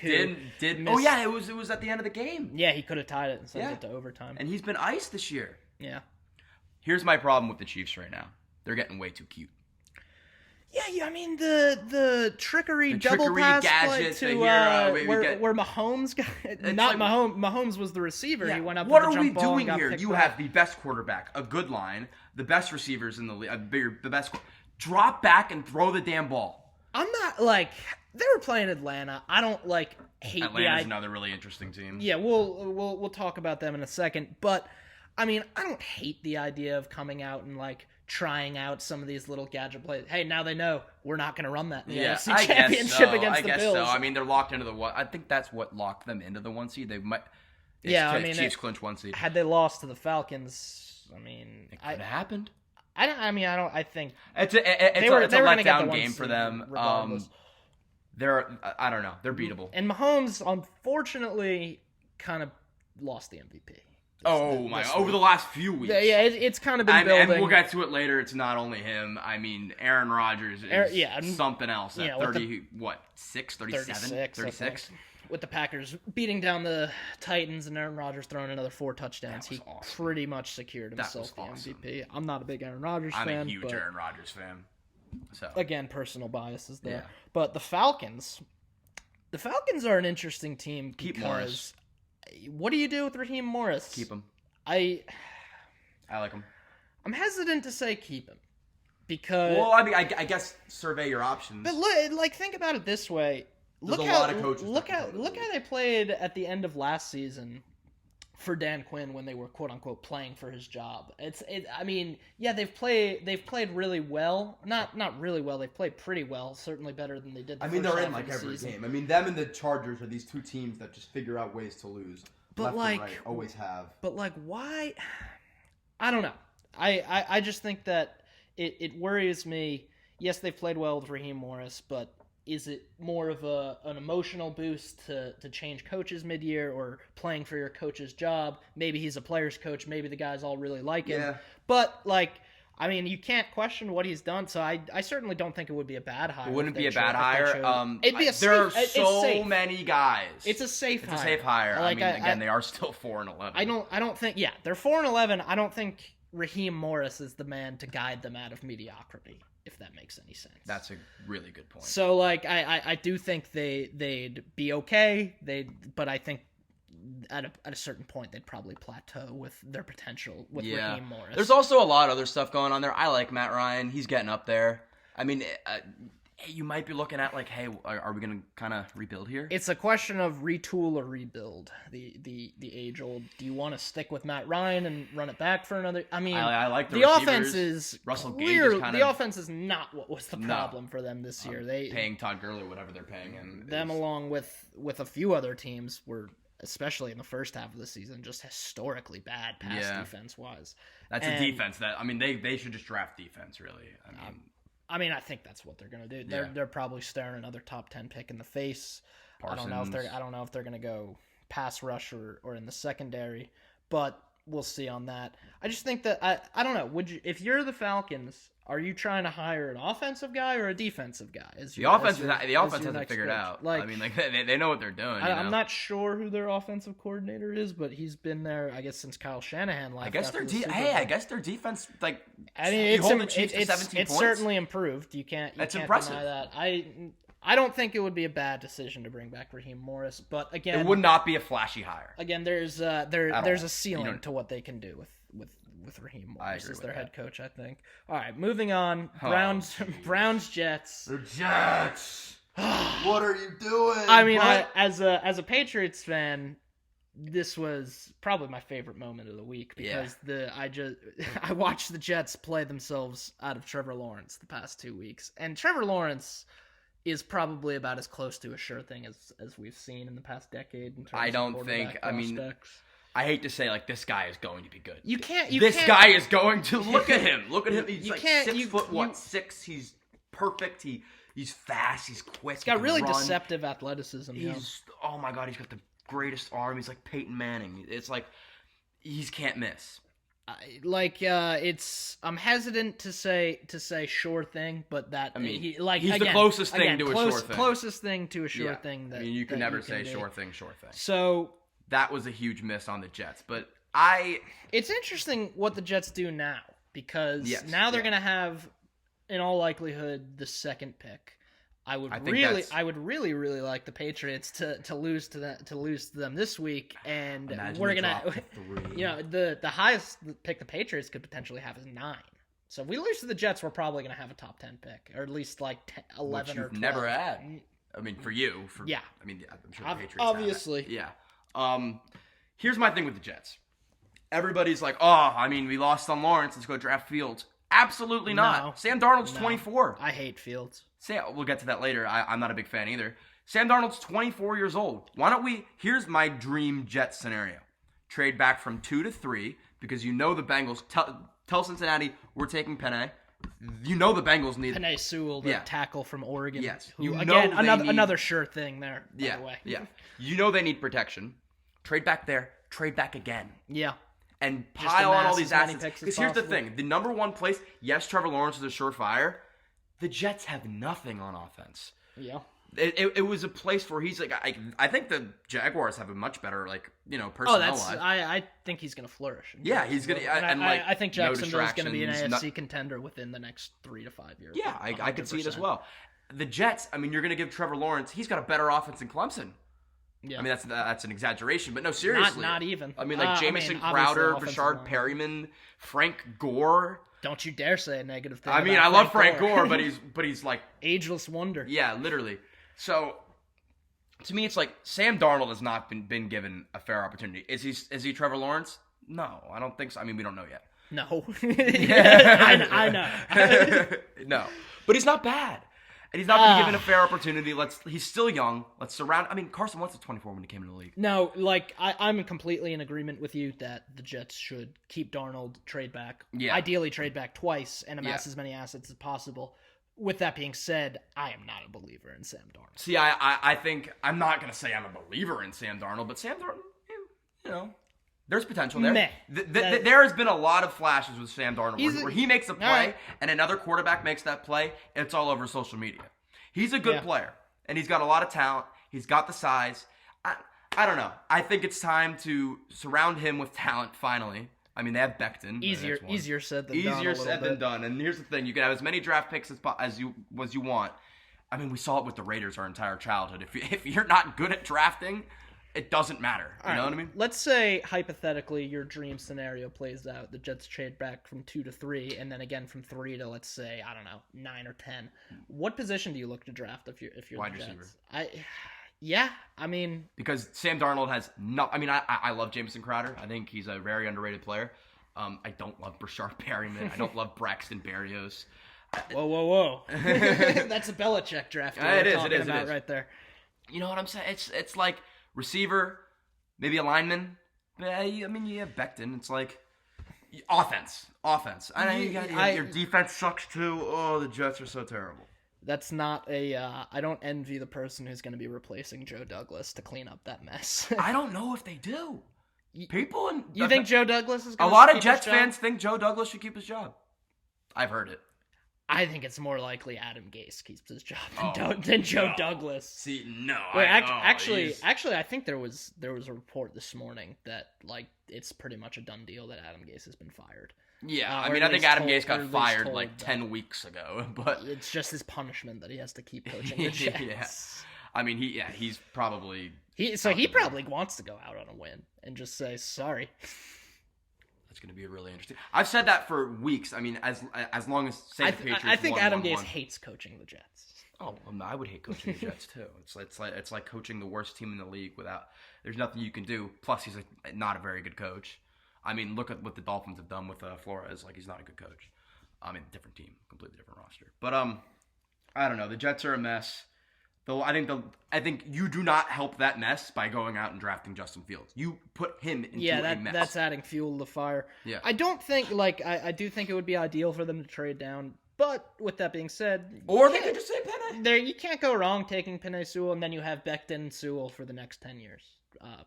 Did missed. Oh yeah, it was at the end of the game. Yeah, he could have tied it and sent it to overtime. And he's been iced this year. Yeah. Here's my problem with the Chiefs right now. They're getting way too cute. Yeah, I mean the trickery double trickery pass gadgets play to where Mahomes got not like, Mahomes was the receiver. Yeah. He went up. What to the are we jump ball doing and got here? picked You back. have the best quarterback, a good line, the best receivers in the league, the best. Drop back and throw the damn ball. I'm not like they were playing Atlanta. I don't like hate Atlanta's another really interesting team. Yeah, we'll talk about them in a second, but I mean I don't hate the idea of coming out and like trying out some of these little gadget plays. Hey, now they know we're not going to run that in the AFC Championship against the Bills. So. I mean, they're locked into the one. I think that's what locked them into the 1 seed. They might. I mean, Chiefs clinch 1 seed. Had they lost to the Falcons, I mean, it could have happened. I think it's a letdown game for them. I don't know. They're beatable. And Mahomes, unfortunately, kind of lost the MVP. Over the last few weeks. Yeah, it's kind of been building. And we'll get to it later. It's not only him. I mean, Aaron Rodgers is something else at 36? With the Packers beating down the Titans and Aaron Rodgers throwing another 4 touchdowns, he pretty much secured himself the MVP. I'm not a big Aaron Rodgers fan. I'm a huge Aaron Rodgers fan. So again, personal biases there. Yeah. But the Falcons are an interesting team. Keep Morris. What do you do with Raheem Morris? Keep him. I like him. I'm hesitant to say keep him because. Well, I mean, I guess survey your options. But think about it this way. Look how they played at the end of last season for Dan Quinn when they were quote unquote playing for his job. I mean, yeah, they've played really well. Not really well. They've played pretty well. Certainly better than they did. They're in like every game. I mean, them and the Chargers are these two teams that just figure out ways to lose. But left and right, always have. But like, why? I don't know. I just think that it worries me. Yes, they've played well with Raheem Morris, but is it more of an emotional boost to change coaches mid-year or playing for your coach's job? Maybe he's a player's coach. Maybe the guys all really like him. Yeah. But, I mean, you can't question what he's done, so I certainly don't think it would be a bad hire. It wouldn't be a bad hire. It'd be there are so many guys. It's a safe hire. It's a safe hire. Again, they are still 4-11. I don't think, they're 4-11. I don't think Raheem Morris is the man to guide them out of mediocrity, if that makes any sense. That's a really good point. So, I do think they'd be okay. But I think at a certain point they'd probably plateau with their potential with Raheem Morris. There's also a lot of other stuff going on there. I like Matt Ryan. He's getting up there. I mean, you might be looking at hey, are we going to kind of rebuild here? It's a question of retool or rebuild. The age old. Do you want to stick with Matt Ryan and run it back for another? I mean, I like the offense is Russell Gage is the offense is not what was the problem for them this year. They paying Todd Gurley whatever they're paying him. Them along with a few other teams were, especially in the first half of the season, just historically bad pass defense wise. That's a defense that they should just draft defense really. I think that's what they're gonna do. They're probably staring another top 10 pick in the face. Parsons. I don't know if they're gonna go pass rush or in the secondary, but we'll see on that. I just think that I don't know. If you're the Falcons, are you trying to hire an offensive guy or a defensive guy? The offense hasn't figured out. They know what they're doing. I'm not sure who their offensive coordinator is, but he's been there, I guess, since Kyle Shanahan left. I guess their defense it's certainly improved. You can't deny that. I don't think it would be a bad decision to bring back Raheem Morris, but again, it would not be a flashy hire. Again, there's a ceiling to what they can do with Raheem Morris as their head coach, I think. All right, moving on. Browns Jets. The Jets. What are you doing? I mean, But- as a Patriots fan, this was probably my favorite moment of the week because I watched the Jets play themselves out of Trevor Lawrence the past 2 weeks, and Trevor Lawrence is probably about as close to a sure thing as we've seen in the past decade in terms I don't of think. quarterback I mean, prospects. I hate to say, like, this guy is going to be good. This Guy is going to look at him. Look at him. He's You like can't- 6 you- foot you- 6. He's perfect. He's fast. He's quick. He's got really deceptive athleticism. Oh my god, he's got the greatest arm. He's like Peyton Manning. It's like he can't miss. I'm hesitant to say sure thing, but that he's again, the closest thing to a sure thing. Closest thing to a sure thing. That you can that never say do. sure thing. So that was a huge miss on the Jets, but it's interesting what the Jets do now because now they're going to have, in all likelihood, the second pick. I would really like the Patriots to lose to them this week, and we're gonna, the highest pick the Patriots could potentially have is 9. So if we lose to the Jets, we're probably gonna have a top 10 pick, or at least like 11 which you've or 12. never had. I mean, for you, I mean, I'm sure the Patriots obviously. have it. Yeah. Here's my thing with the Jets. Everybody's like, oh, I mean, we lost on Lawrence. Let's go draft Fields. Absolutely not. No. Sam Darnold's 24. I hate Fields. We'll get to that later. I'm not a big fan either. Sam Darnold's 24 years old. Why don't we? Here's my dream Jets scenario: trade back from 2 to 3 because the Bengals tell Cincinnati we're taking Penei. The Bengals need Penei Sewell, the tackle from Oregon. Yes. Another sure thing there. By the way. Yeah. They need protection. Trade back there. Trade back again. Yeah. And pile on all these as many assets. picks as Because here's the possible. thing: the number one place. Yes, Trevor Lawrence is a surefire. The Jets have nothing on offense. Yeah. It was a place where he's like, I think the Jaguars have a much better, personnel wise. I think he's going to flourish. Yeah, he's going to, I think Jacksonville's going to be an distractions, AFC contender within the next 3 to 5 years. Yeah, I could see it as well. The Jets, I mean, you're going to give Trevor Lawrence, he's got a better offense than Clemson. Yeah. I mean, that's an exaggeration, but no, seriously. Not even. I mean, Jamison Crowder, Rashard Perryman, Frank Gore. Don't you dare say a negative thing. I mean, I love Frank Gore, but he's like ageless wonder. Yeah, literally. So to me, it's like Sam Darnold has not been given a fair opportunity. Is he Trevor Lawrence? No, I don't think so. I mean, we don't know yet. No, I know. No, but he's not bad, and he's not been given a fair opportunity. He's still young. Let's surround. I mean, Carson Wentz was 24 when he came into the league. No, I'm completely in agreement with you that the Jets should keep Darnold, trade back. Yeah. Ideally, trade back twice and amass as many assets as possible. With that being said, I am not a believer in Sam Darnold. See, I think I'm not gonna say I'm a believer in Sam Darnold, but Sam Darnold, there's potential there. Meh. There has been a lot of flashes with Sam Darnold where he makes a play right. and another quarterback makes that play, and it's all over social media. He's a good player, and he's got a lot of talent. He's got the size. I don't know. I think it's time to surround him with talent finally. I mean, they have Becton. Easier said than done. Easier said than done. And here's the thing: you can have as many draft picks as you want. I mean, we saw it with the Raiders our entire childhood. If you're not good at drafting, it doesn't matter. You know what I mean? Let's say hypothetically your dream scenario plays out. The Jets trade back from 2 to 3, and then again from 3 to, let's say, I don't know, 9 or 10. What position do you look to draft if you're Wide the Jets? receiver. I mean, because Sam Darnold has no. I mean, I love Jamison Crowder. I think he's a very underrated player. I don't love Rashard Perryman. I don't love Braxton Berrios. Whoa! That's a Belichick draft. It is. Right there. You know what I'm saying? It's like receiver, maybe a lineman. I mean, you have Becton. It's like offense. Your defense sucks too. Oh, the Jets are so terrible. That's not I don't envy the person who's going to be replacing Joe Douglas to clean up that mess. I don't know if they do. You think Joe Douglas is going to a lot of Jets fans think Joe Douglas should keep his job. I've heard it. I think it's more likely Adam Gase keeps his job than Joe Douglas. See, no. Actually, I think there was a report this morning that it's pretty much a done deal that Adam Gase has been fired. Yeah, I mean, I think Adam Gase got fired 10 weeks ago, but it's just his punishment that he has to keep coaching the Jets. Yeah. I mean, he's probably he probably wants to go out on a win and just say sorry. That's going to be really interesting. I've said that for weeks. I mean, as long as say the Patriots I think won, Adam won, Gase won. hates coaching the Jets. Oh, I would hate coaching the Jets too. It's like coaching the worst team in the league without. There's nothing you can do. Plus, he's not a very good coach. I mean, look at what the Dolphins have done with Flores. Like, he's not a good coach. I mean, different team, completely different roster. But I don't know. The Jets are a mess. Though I think you do not help that mess by going out and drafting Justin Fields. You put him into a mess. That's adding fuel to the fire. Yeah. I don't think I do think it would be ideal for them to trade down. But with that being said, Or they could just say Penny. There, you can't go wrong taking Penei Sewell, and then you have Becton and Sewell for the next 10 years,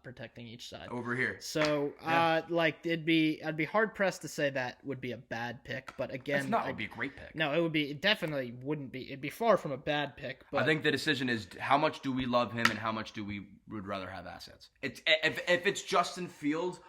protecting each side. Over here. So, I'd be hard pressed to say that would be a bad pick. But again, it would be a great pick. No, it definitely wouldn't be. It'd be far from a bad pick. But I think the decision is how much do we love him and how much do we would rather have assets. It's if it's Justin Fields.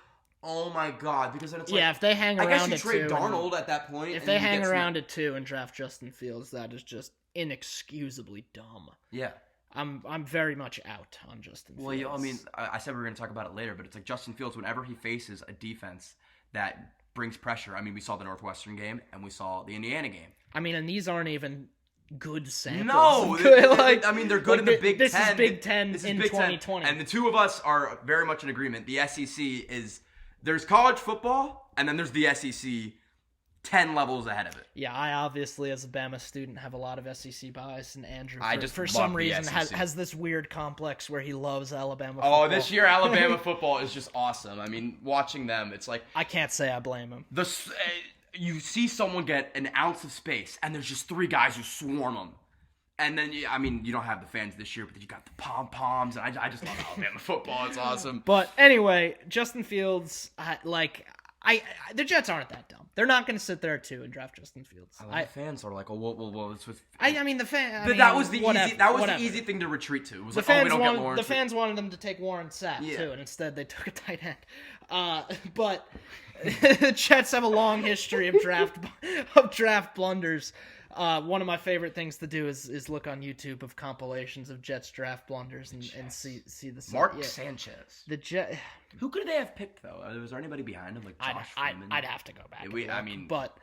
Oh my God! Because then it's like, if they hang around I guess you at trade 2, Darnold at that point. if they hang around at 2 and draft Justin Fields, that is just inexcusably dumb. Yeah. I'm very much out on Justin Fields. Well, yeah, I mean, I said we were going to talk about it later, but it's like Justin Fields, whenever he faces a defense that brings pressure. I mean, we saw the Northwestern game and we saw the Indiana game. I mean, and these aren't even good samples. No, I mean, they're good in the Big Ten. This is Big Ten This is in Big 2020. And the two of us are very much in agreement. The SEC is, there's college football, and then there's the SEC 10 levels ahead of it. Yeah, I obviously, as a Bama student, have a lot of SEC bias, and Andrew, for love some the reason, SEC. has this weird complex where he loves Alabama football. Oh, this year Alabama football is just awesome. I mean, watching them, it's like I can't say I blame him. You see someone get an ounce of space, and there's just 3 guys who swarm them. And then, I mean, you don't have the fans this year, but you got the pom-poms, and I just love Alabama football. It's awesome. But anyway, Justin Fields, the Jets aren't that dumb. They're not going to sit there at 2 and draft Justin Fields. The fans are like, oh, well, it's with. I mean, the fan. But that was the easy thing to retreat to. It was the like, fans we don't get Lawrence. The fans wanted them to take Warren Sapp too, and instead they took a tight end. But the Jets have a long history of draft blunders. One of my favorite things to do is look on YouTube of compilations of Jets draft blunders and see the Mark Sanchez. The Jet. Who could they have picked though? Was there anybody behind him like Josh Freeman? I'd have to go back. I mean, but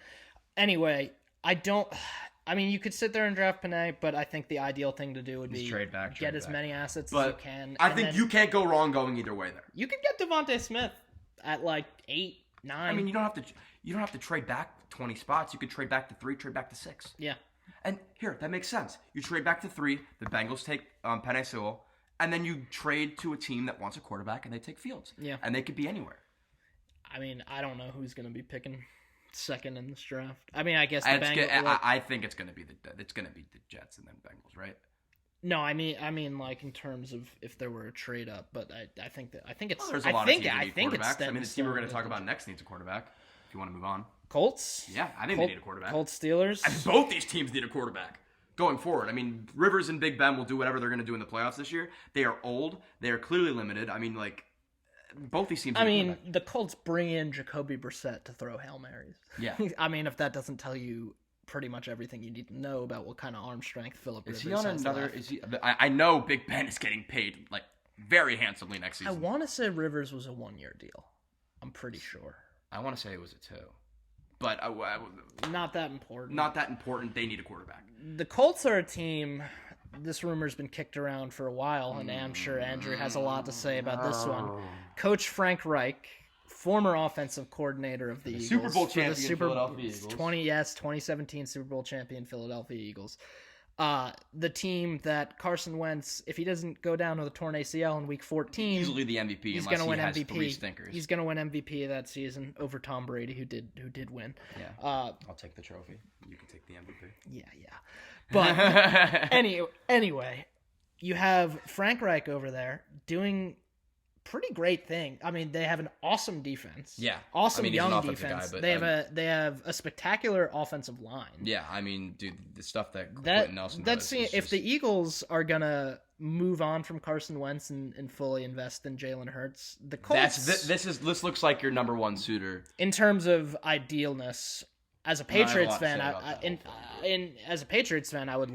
anyway, I mean, you could sit there and draft Penei, but I think the ideal thing to do would be trade back, get as many assets but as you can. I think you can't go wrong going either way there. You could get Devontae Smith at like 8, 9. I mean, you don't have to trade back 20 spots. You could trade back to 3, trade back to 6. Yeah. And here, that makes sense. You trade back to 3, the Bengals take Penei Sewell, and then you trade to a team that wants a quarterback, and they take Fields. Yeah. And they could be anywhere. I mean, I don't know who's going to be picking second in this draft. I mean, I guess the Bengals. I think it's going to be the Jets and then Bengals, right? No, I mean, like in terms of if there were a trade up, but I think it's. Well, there's a lot of teams that need think quarterbacks. it's. I mean, the team we're going to talk about next needs a quarterback. If you want to move on. Colts. Yeah, I think they need a quarterback. Colts, Steelers. I mean, both these teams need a quarterback going forward. I mean, Rivers and Big Ben will do whatever they're going to do in the playoffs this year. They are old. They are clearly limited. I mean, like, both these teams. I mean, the Colts bring in Jacoby Brissett to throw Hail Marys. Yeah. I mean, if that doesn't tell you pretty much everything you need to know about what kind of arm strength Philip Rivers has. Is he on another? Is he? I know Big Ben is getting paid like very handsomely next season. I want to say Rivers was a 1-year deal. I'm pretty sure. I want to say it was a 2. But not that important. Not that important. They need a quarterback. The Colts are a team. This rumor's been kicked around for a while, and I'm sure Andrew has a lot to say about this one. Coach Frank Reich, former offensive coordinator of the Eagles, Super Bowl champion Philadelphia Eagles. 2017 Super Bowl champion Philadelphia Eagles. The team that Carson Wentz, if he doesn't go down with a torn ACL in Week 14, easily the MVP. He's going to win has MVP. 3 stinkers. He's going to win MVP of that season over Tom Brady, who did win. Yeah, I'll take the trophy. You can take the MVP. Yeah. But anyway, you have Frank Reich over there doing pretty great thing. I mean, they have an awesome defense. Yeah, awesome young an defense. guy, but they have a spectacular offensive line. Yeah, I mean, dude, the stuff that Quentin Nelson does. If the Eagles are gonna move on from Carson Wentz and fully invest in Jalen Hurts, the Colts. This looks like your number 1 suitor in terms of idealness. As a Patriots fan, as a Patriots fan, I would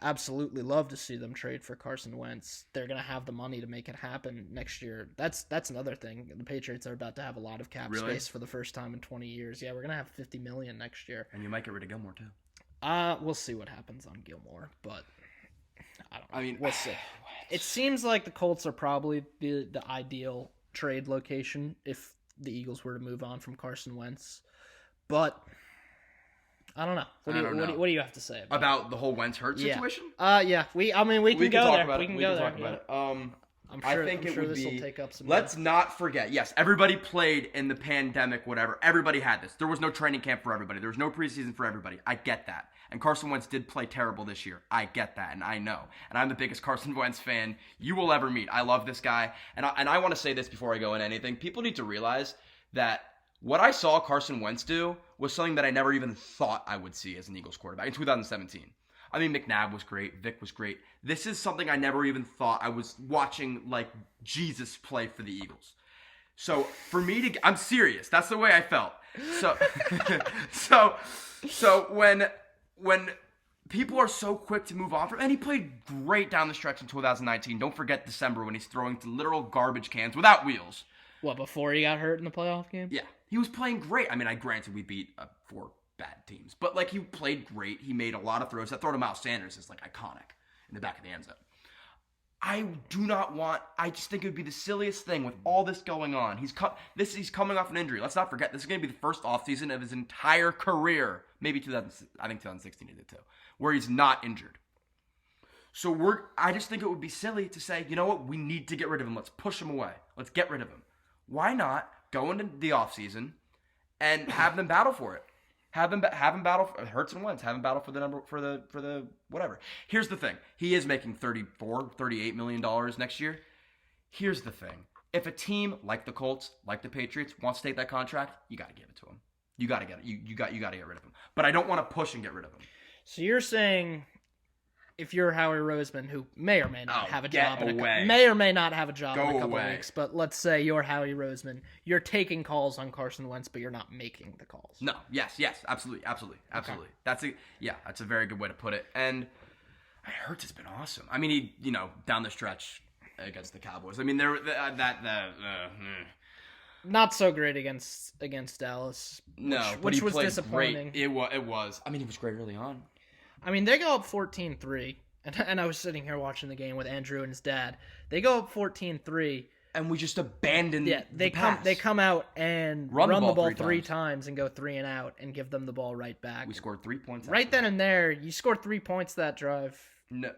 absolutely love to see them trade for Carson Wentz. They're going to have the money to make it happen next year. That's another thing. The Patriots are about to have a lot of cap space for the first time in 20 years. Yeah, we're going to have $50 million next year. And you might get rid of Gilmore too. We'll see what happens on Gilmore, but I don't know. I mean, We'll see. It seems like the Colts are probably the ideal trade location if the Eagles were to move on from Carson Wentz. But I don't know. What do you have to say about the whole Wentz hurt situation? Yeah. We can go talk there. about We it. can We go can there. talk about it. I'm sure would this will be. take up some. Let's not forget. Yes, everybody played in the pandemic. Whatever. Everybody had this. There was no training camp for everybody. There was no preseason for everybody. I get that. And Carson Wentz did play terrible this year. I get that, and I know. And I'm the biggest Carson Wentz fan you will ever meet. I love this guy, and I want to say this before I go into anything. People need to realize that what I saw Carson Wentz do was something that I never even thought I would see as an Eagles quarterback in 2017. I mean, McNabb was great. Vic was great. This is something I never even thought I was watching, like, Jesus play for the Eagles. So, for me to... I'm serious. That's the way I felt. So when people are so quick to move on from... And he played great down the stretch in 2019. Don't forget December when he's throwing to literal garbage cans without wheels. What, before he got hurt in the playoff game? Yeah. He was playing great. I mean, granted, we beat 4 bad teams. But, like, he played great. He made a lot of throws. That throw to Miles Sanders is, like, iconic in the back of the end zone. I just think it would be the silliest thing with all this going on. He's coming off an injury. Let's not forget, this is going to be the first offseason of his entire career. Maybe 2016 he did too. Where he's not injured. So I just think it would be silly to say, you know what, we need to get rid of him. Let's push him away. Let's get rid of him. Why not go into the offseason and have them battle for it? Have him battle for Hurts and Wentz. Have him battle for the number for the whatever. Here's the thing. He is making $38 million next year. Here's the thing. If a team like the Colts, like the Patriots, wants to take that contract, you got to give it to him. You got to get it. You got to get rid of him. But I don't want to push and get rid of him. So you're saying if you're Howie Roseman, who may or may not have a job in a couple weeks, but let's say you're Howie Roseman, you're taking calls on Carson Wentz, but you're not making the calls. No, yes, absolutely. Okay. That's a very good way to put it. And Hurts has been awesome. I mean, he, down the stretch against the Cowboys. I mean, not so great against Dallas. Which was disappointing. Great. It was. I mean, he was great early on. I mean, they go up 14-3, and I was sitting here watching the game with Andrew and his dad. They go up 14-3. And we just abandoned they come out and run the ball three times and go 3 and out and give them the ball right back. We scored 3 points. Right then and there, you scored 3 points that drive. No,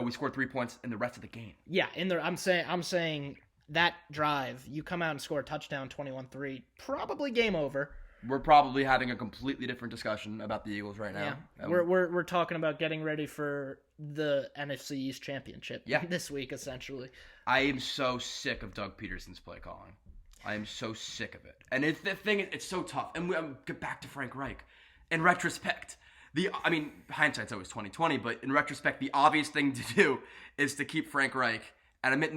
we scored 3 points in the rest of the game. Yeah, I'm saying that drive, you come out and score a touchdown 21-3, probably game over. We're probably having a completely different discussion about the Eagles right now. Yeah. We're talking about getting ready for the NFC East Championship this week, essentially. I am so sick of Doug Peterson's play calling. I am so sick of it. And it's so tough. And we get back to Frank Reich. In retrospect, hindsight's always 20/20, but in retrospect, the obvious thing to do is to keep Frank Reich and admit,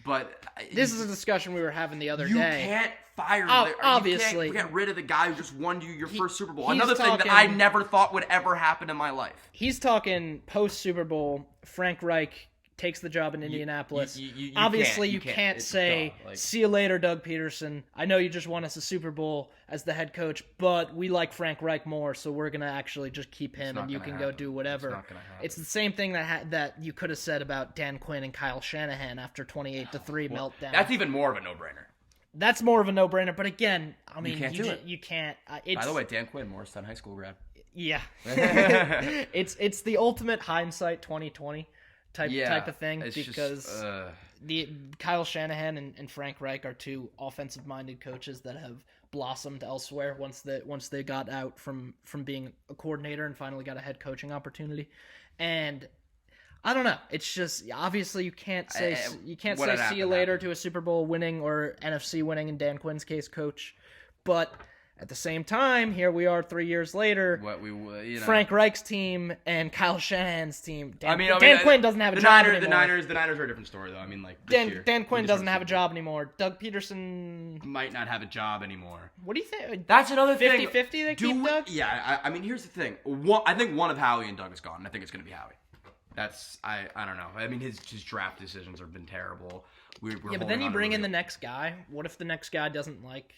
but this is a discussion we were having the other day. You can't fire obviously. You can't get rid of the guy who just won you your first Super Bowl. Another thing that I never thought would ever happen in my life. He's talking post Super Bowl. Frank Reich takes the job in Indianapolis. You can't say, see you later, Doug Peterson. I know you just won us a Super Bowl as the head coach, but we like Frank Reich more, so we're going to actually just keep him and you can go do whatever. It's the same thing that you could have said about Dan Quinn and Kyle Shanahan after 28-3 meltdown. That's even more of a no-brainer. That's more of a no-brainer, but again, I mean, you can't. By the way, Dan Quinn, Morristown High School grad. Yeah. It's the ultimate hindsight 2020 type of thing, because the Kyle Shanahan and Frank Reich are two offensive-minded coaches that have blossomed elsewhere once they got out from being a coordinator and finally got a head coaching opportunity. And I don't know. It's just obviously you can't say see you later to a Super Bowl winning or NFC winning in Dan Quinn's case coach, but at the same time, here we are 3 years later. Frank Reich's team and Kyle Shanahan's team. Dan Quinn doesn't have a job anymore. The Niners are a different story, though. I mean, Dan Quinn doesn't have a job anymore. Doug Peterson might not have a job anymore. What do you think? That's another thing. 50-50 they keep Doug? Yeah, I mean, here's the thing. I think one of Howie and Doug is gone. I think it's going to be Howie. I don't know. I mean, his draft decisions have been terrible. But then you bring in the next guy. What if the next guy doesn't like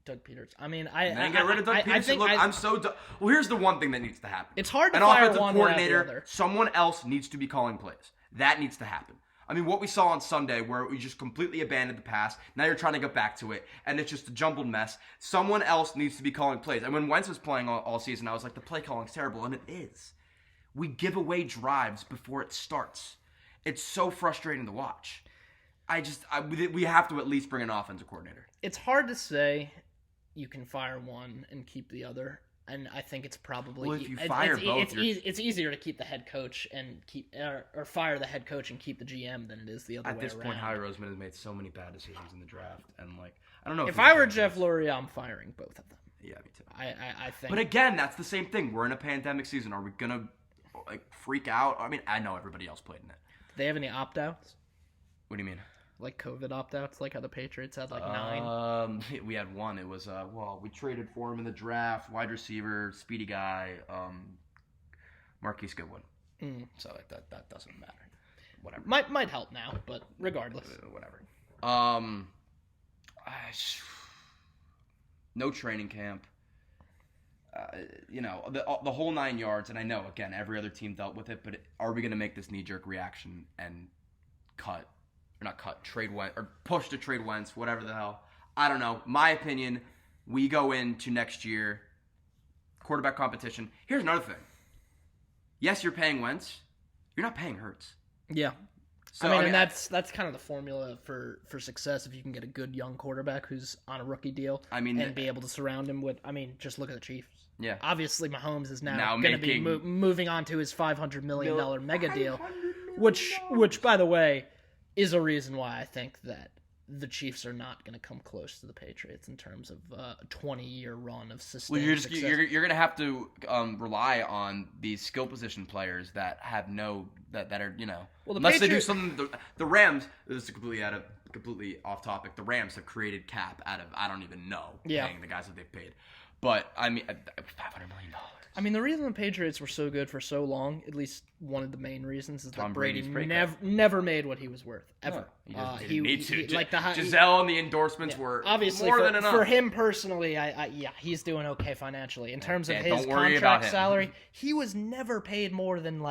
Doug Peters. I then get rid of Doug Peters. I think Look, I'm so done. Well, here's the one thing that needs to happen. It's hard to An fire offensive one without the coordinator, other. someone else needs to be calling plays. That needs to happen. I mean, what we saw on Sunday where we just completely abandoned the pass, now you're trying to get back to it, and it's just a jumbled mess. Someone else needs to be calling plays. And when Wentz was playing all season, I was like, the play calling's terrible, and it is. We give away drives before it starts. It's so frustrating to watch. We have to at least bring an offensive coordinator. It's hard to say you can fire one and keep the other. And I think it's probably if you fire both, it's easier to keep the head coach and keep or fire the head coach and keep the GM than it is the other way around. At this point, Howie Roseman has made so many bad decisions in the draft, and I don't know if I were Jeff Lurie, I'm firing both of them. Yeah, me too. I think. But again, that's the same thing. We're in a pandemic season. Are we gonna freak out? I mean, I know everybody else played in it. Do they have any opt-outs? What do you mean? Like COVID opt-outs, like how the Patriots had 9? We had one. It was we traded for him in the draft, wide receiver, speedy guy, Marquise Goodwin. So that doesn't matter. Whatever. Might help now, but regardless, whatever. No training camp. The whole 9 yards, and I know again every other team dealt with it, but are we going to make this knee-jerk reaction and trade Wentz, or push to trade Wentz, whatever the hell? I don't know. My opinion, we go into next year, quarterback competition. Here's another thing. Yes, you're paying Wentz. You're not paying Hurts. Yeah. So, and that's kind of the formula for success if you can get a good young quarterback who's on a rookie deal and be able to surround him with, just look at the Chiefs. Yeah. Obviously, Mahomes is now going to be moving on to his $500 million mega deal, which, by the way, is a reason why I think that the Chiefs are not going to come close to the Patriots in terms of a 20-year run of sustained success. You're going to have to rely on these skill position players that have that are unless they do something. The Rams, this is completely off topic. The Rams have created cap out of I don't even know paying the guys that they've paid, but $500 million. The reason the Patriots were so good for so long, at least one of the main reasons, is Tom that Brady Brady's never made what he was worth, ever. No, he didn't need to. Like Giselle and the endorsements were obviously more than enough. For him personally, he's doing okay financially. In terms of his don't worry contract about him. salary, he was never paid more than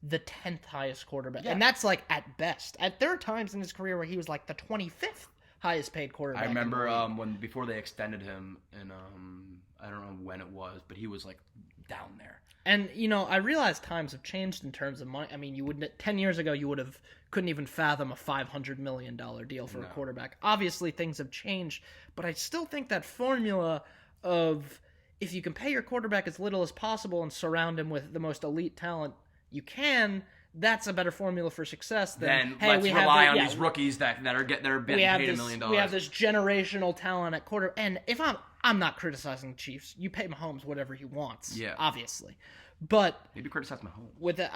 the 10th highest quarterback. Yeah. And that's at best. There are times in his career where he was the 25th highest paid quarterback. I remember before they extended him, and I don't know when it was, but he was down there. And I realize times have changed in terms of money. 10 years ago you couldn't even fathom a $500 million deal for a quarterback. Obviously things have changed, but I still think that formula of if you can pay your quarterback as little as possible and surround him with the most elite talent you can, that's a better formula for success than let's rely on these rookies that are getting paid $1 million. We have this generational talent at quarter, and if I'm not criticizing the Chiefs, you pay Mahomes whatever he wants, obviously, but maybe criticize Mahomes with it.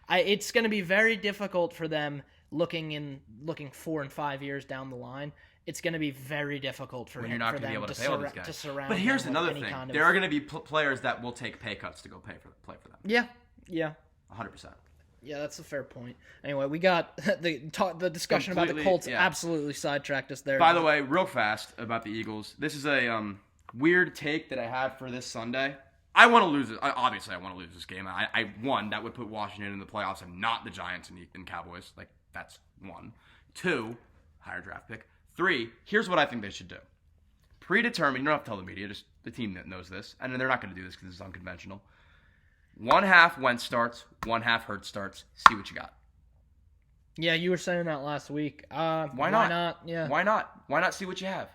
It's going to be very difficult for them looking 4 and 5 years down the line. It's going to be very difficult for you're not going to be able to pay all these guys. To surround. But here's another thing: there are going to be players that will take pay cuts to go play for them. Yeah, 100%. Yeah, that's a fair point. Anyway, we got the discussion about the Colts absolutely sidetracked us there. By the way, real fast about the Eagles. This is a weird take that I have for this Sunday. I want to lose it. Obviously, I want to lose this game. One, that would put Washington in the playoffs and not the Giants and Cowboys. That's one. 2, higher draft pick. 3, here's what I think they should do. Predetermined, you don't have to tell the media, just the team that knows this, and they're not going to do this because it's unconventional. 1 half Wentz starts, 1 half Hurts starts. See what you got. Yeah, you were saying that last week. Why not? Yeah. Why not? Why not see what you have?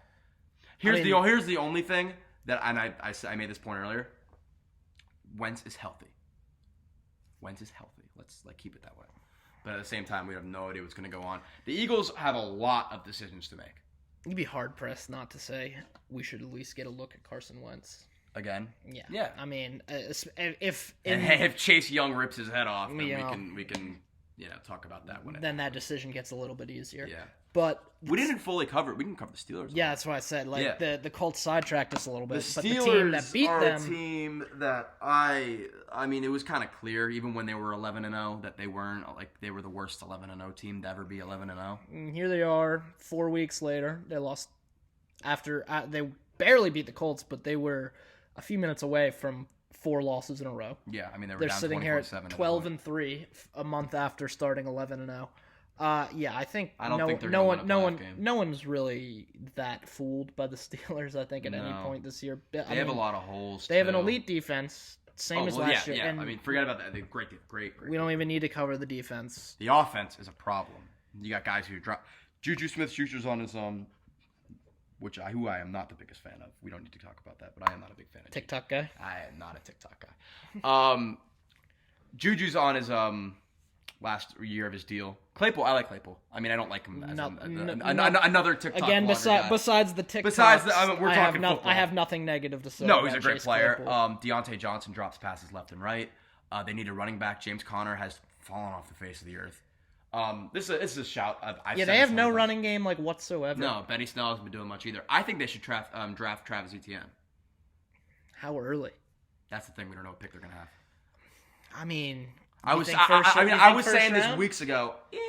Here's the only thing that, and I made this point earlier. Wentz is healthy. Let's keep it that way. But at the same time, we have no idea what's going to go on. The Eagles have a lot of decisions to make. You'd be hard-pressed not to say we should at least get a look at Carson Wentz. Again? Yeah. If Chase Young rips his head off, then we can talk about that when then that decision gets a little bit easier. Yeah. But We didn't fully cover it. We can cover the Steelers. yeah, that's what I said. Like Yeah. the Colts sidetracked us a little The bit, but the Steelers team that beat are them, a team that I mean, it was kind of clear even when they were 11-0 that they weren't like they were the worst 11-0 team to ever be 11-0. and here they are 4 weeks later. They lost after they barely beat the Colts, but they were a few minutes away from 4 losses in a row. Yeah, I mean They're down sitting here 24-7 at 12-3 a month after starting 11-0. Yeah, I think I don't think they're no gonna one, win a no playoff one, game. no one's really that fooled by the Steelers. I think at any No. point this year, They have a lot of holes. They have an too. elite defense, same as last year. Yeah. And I mean, forget about that. They're great. we don't even need to cover the defense. The offense is a problem. You got guys who drop. Juju Smith-Schuster's on his who I am not the biggest fan of. We don't need to talk about that, but I am not a big fan of TikTok guy. I am not a TikTok guy. Juju's on his last year of his deal. Claypool, I like Claypool. I mean, I don't like him as another TikTok Again, blogger guy. besides the TikTok, we're talking football. I have nothing negative to say. No, about he's a great Chase player. Claypool. Deontay Johnson drops passes left and right. They need a running back. James Conner has fallen off the face of the earth. This is a shout. I've Yeah, said they have this no on the- running game like whatsoever. No, Benny Snell hasn't been doing much either. I think they should draft Travis Etienne. How early? That's the thing. We don't know what pick they're gonna have. I mean, I was think first saying this round? weeks ago. Yeah.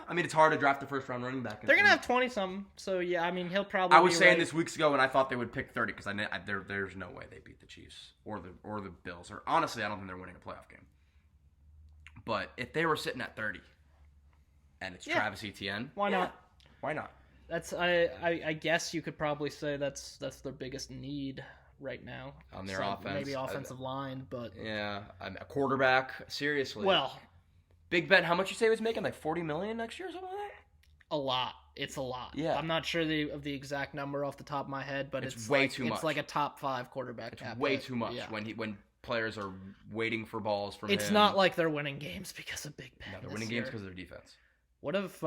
I mean, it's hard to draft the first round running back. They're gonna have 20-something. So yeah, I mean, he'll probably. I was be saying ready. this weeks ago, and I thought they would pick 30 because there's no way they beat the Chiefs or the Bills. Or honestly, I don't think they're winning a playoff game. But if they were sitting at 30, and it's Travis Etienne, Why not? Why not? That's I guess you could probably say that's their biggest need right now On their offense. maybe offensive line, but Yeah, I'm a quarterback. Seriously. well, Big Ben, how much you say he was making? Like $40 million next year or something like that? a lot. It's a lot. Yeah. I'm not sure of the exact number off the top of my head, but it's way like, too it's much. like a top 5 quarterback. It's cap way hit. too much Yeah. when players are waiting for balls from It's him. not like they're winning games because of Big Ben. No, they're this winning year. games because of their defense. What if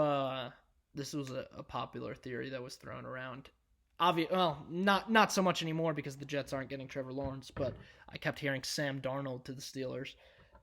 this was a popular theory that was thrown around? Well, not so much anymore because the Jets aren't getting Trevor Lawrence, but I kept hearing Sam Darnold to the Steelers,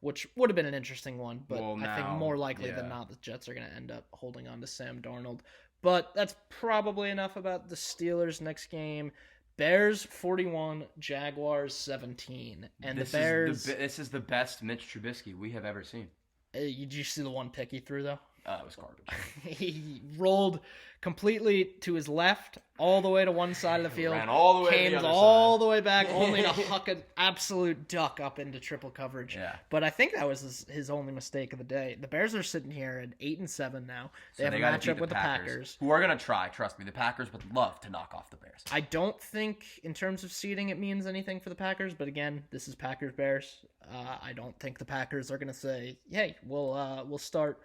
which would have been an interesting one, but I think more likely than not the Jets are going to end up holding on to Sam Darnold. But that's probably enough about the Steelers. Next game, Bears 41, Jaguars 17. And the Bears... This is the best Mitch Trubisky we have ever seen. Did you see the one pick he threw, though? It was garbage. He rolled completely to his left, all the way to one side of the field. Ran all the way to came the other all side. the way back, only to huck an absolute duck up into triple coverage. Yeah. But I think that was his only mistake of the day. The Bears are sitting here at 8-7 now. They have a gotta matchup beat with the Packers. Who are going to try, trust me. The Packers would love to knock off the Bears. I don't think, in terms of seeding, it means anything for the Packers. But again, this is Packers-Bears. I don't think the Packers are going to say, "Hey, we'll start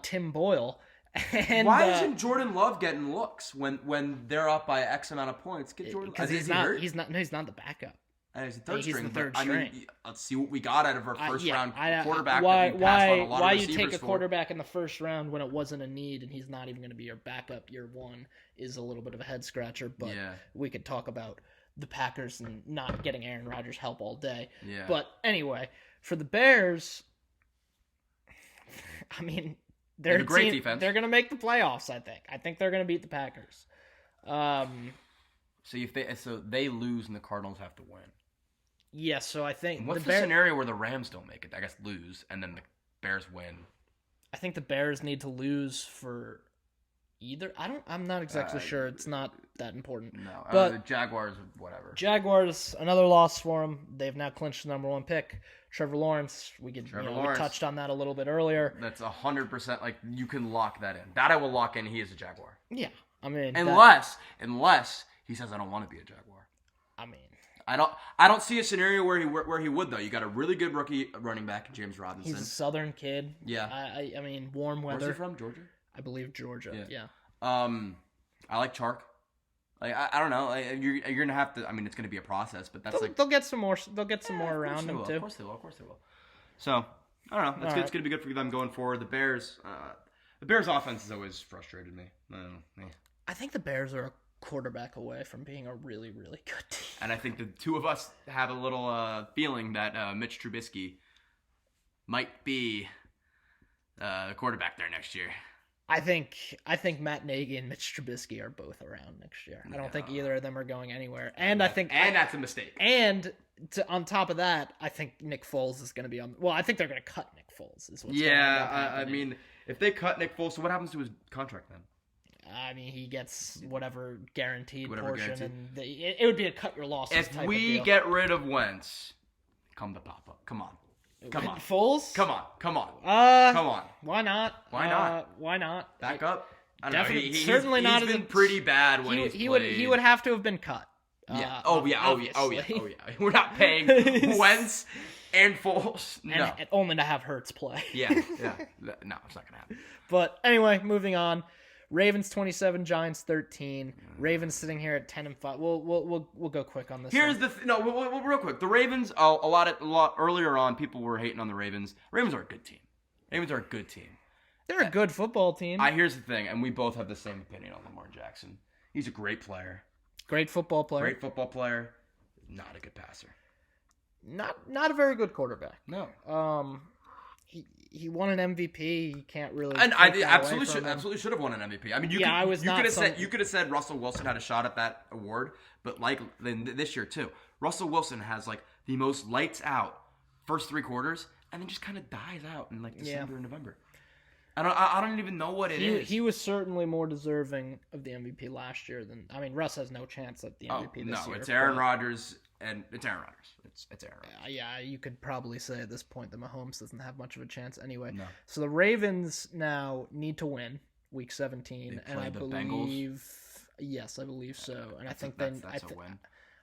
Tim Boyle." And, Why isn't Jordan Love getting looks when they're up by X amount of points? Get Jordan because is he hurt? he's not the backup. And he's a third He's string. the third but, I mean, string. let's see what we got out of our first round quarterback. Why that we passed on a lot why of you take receivers a for. quarterback in the first round when it wasn't a need and he's not even going to be your backup year one is a little bit of a head scratcher. But Yeah. we could talk about the Packers and not getting Aaron Rodgers help all day. Yeah. But anyway, for the Bears, I mean, They have a great defense. They're going to make the playoffs. I think they're going to beat the Packers. So they lose and the Cardinals have to win. Yes, so I think What's the scenario where the Rams don't make it? I guess lose and then the Bears win. I think the Bears need to lose for either. I'm not exactly sure. It's not that important. No, but the Jaguars, whatever. Jaguars, another loss for them. They've now clinched the number 1 pick. Trevor Lawrence. We touched on that a little bit earlier. That's 100%. Like you can lock that in. That I will lock in. He is a Jaguar. Yeah, I mean, Unless he says I don't want to be a Jaguar. I mean, I don't see a scenario where he would though. You got a really good rookie running back in James Robinson. he's a Southern kid. Yeah. I mean, warm weather. Where's he from? Georgia. I believe Georgia. Yeah. I like Chark. Like I don't know. Like, you're gonna have to. I mean, it's gonna be a process, but that's They'll get some more. They'll get some more of course around they him will. too. Of course they will. So I don't know. That's good. It's gonna be good for them going forward. The Bears offense has always frustrated me. I think the Bears are a quarterback away from being a really, really good team. And I think the two of us have a little feeling that Mitch Trubisky might be the quarterback there next year. I think Matt Nagy and Mitch Trubisky are both around next year. I don't think either of them are going anywhere. And that's a mistake. And on top of that, I think Nick Foles is going to be on. Well, I think they're going to cut Nick Foles. Is what's going to end up I happening. mean, if they cut Nick Foles, so what happens to his contract then? I mean, he gets whatever guaranteed Whatever portion, guaranteed. and it would be a cut your losses If type of we deal. get rid of Wentz, come to Papa. Come on. Foles? Come on. Come on. Why not? Why not? Why not? Back up. I don't Definitely, know. Certainly not. He's been pretty bad when he's played. He would have to have been cut. Yeah. Obviously. We're not paying Wentz and Foles. No. And only to have Hurts play. Yeah. No, it's not gonna happen. But anyway, moving on. Ravens 27, Giants 13. Ravens sitting here at 10 and 5. We'll go quick on this. Here's the real quick. The Ravens. A lot earlier on, people were hating on the Ravens. Ravens are a good team. They're a good football team. Here's the thing, and we both have the same opinion on Lamar Jackson. He's a great player. Great football player. Not a good passer. Not a very good quarterback. No. He won an MVP. He can't really. And take that absolutely should have won an MVP. I mean, you could have said Russell Wilson had a shot at that award, but like this year too, Russell Wilson has like the most lights out first 3 quarters, and then just kind of dies out in like December and November. I don't even know what it is. He was certainly more deserving of the MVP last year than. I mean, Russ has no chance at the MVP this year. No, it's Aaron Rodgers, and it's Aaron Rodgers. It's Aaron Rodgers. Yeah, you could probably say at this point that Mahomes doesn't have much of a chance anyway. No. So the Ravens now need to win Week 17, They and play I the believe, yes, I believe so. And I think that's a win.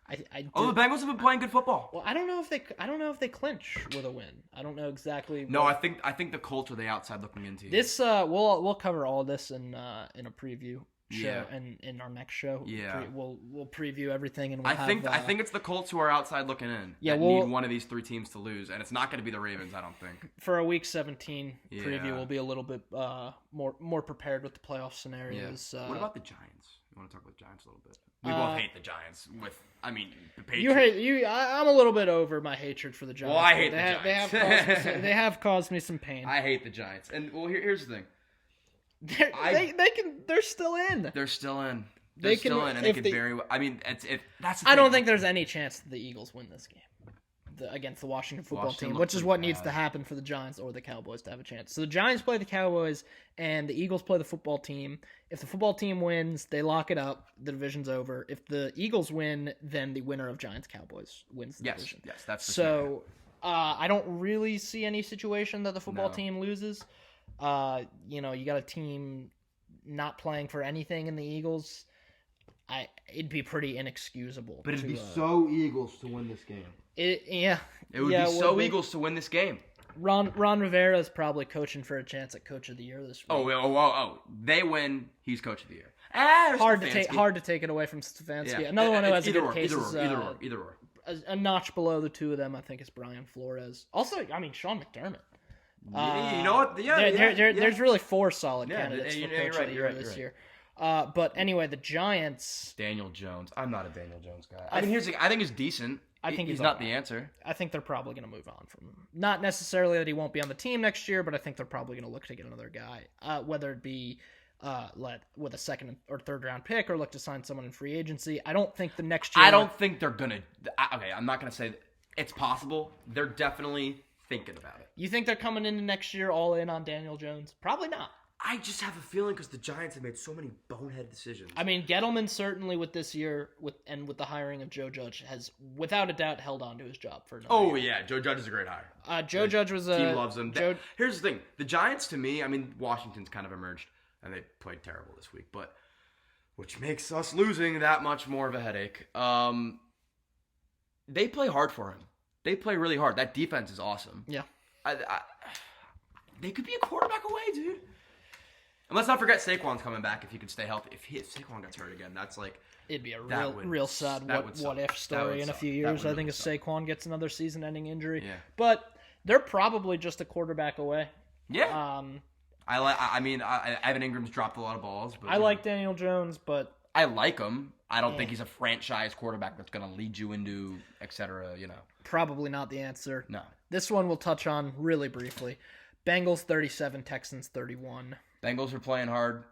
The Bengals have been playing good football. Well, I don't know if they clinch with a win. I don't know exactly. No, I think the Colts are the outside looking into. This we'll cover all this in a preview show Yeah. and in our next show. Yeah. We'll preview everything and I think it's the Colts who are outside looking in. Yeah, that we'll- need one of these 3 teams to lose, and it's not going to be the Ravens. I don't think. for a Week 17 preview. Yeah. We'll be a little bit more prepared with the playoff scenarios. What about the Giants? You want to talk about the Giants a little bit? We both hate the Giants. The Patriots. You hate you. I'm a little bit over my hatred for the Giants. Well, I hate the Giants. Giants. They have caused me some pain. I hate the Giants, and here's the thing. They're still in. They're still in. They can very well. I mean, that's the I thing. don't think there's any chance that the Eagles win this game against the Washington football Washington team, looked which is pretty what needs bad. to happen for the Giants or the Cowboys to have a chance. So the Giants play the Cowboys, and the Eagles play the football team. If the football team wins, they lock it up. The division's over. If the Eagles win, then the winner of Giants-Cowboys wins the division. Yes, that's the So I don't really see any situation that the football team loses. You got a team not playing for anything in the Eagles. It'd be pretty inexcusable. But it'd be so Eagles to win this game. It would be so Eagles to win this game. Ron Rivera is probably coaching for a chance at Coach of the Year this week. Oh! They win. He's Coach of the Year. Hard to take it away from Stefanski. Yeah. Another one who has a good case Either or. A notch below the two of them, I think, is Brian Flores. Also, I mean, Sean McDermott. You know what? There's really 4 solid candidates for you're Coach of the Year this year. But anyway, the Giants. Daniel Jones. I'm not a Daniel Jones guy. I think he's decent. I think he's not the answer. I think they're probably going to move on from him. Not necessarily that he won't be on the team next year, but I think they're probably going to look to get another guy, whether it be with a 2nd or 3rd round pick or look to sign someone in free agency. I don't think the next year. I don't think they're going to. Okay, I'm not going to say that it's possible. They're definitely thinking about it. You think they're coming into next year all in on Daniel Jones? Probably not. I just have a feeling because the Giants have made so many bonehead decisions. I mean, Gettleman certainly with this year with the hiring of Joe Judge has without a doubt held on to his job for another year. Yeah, Joe Judge is a great hire. Joe Judge was a team loves him. Here's the thing: the Giants, to me, I mean, Washington's kind of emerged and they played terrible this week, but which makes us losing that much more of a headache. They play hard for him. They play really hard. That defense is awesome. Yeah, they could be a quarterback away, dude. And let's not forget Saquon's coming back if he can stay healthy. If Saquon gets hurt again, that's like it'd be a real sad what if story in a few years. I think if Saquon gets another season-ending injury, but they're probably just a quarterback away. Yeah. Evan Ingram's dropped a lot of balls. But I like Daniel Jones, but I like him. I don't think he's a franchise quarterback that's going to lead you into et cetera. Probably not the answer. No. This one we'll touch on really briefly. Bengals 37, Texans 31. Bengals are playing hard.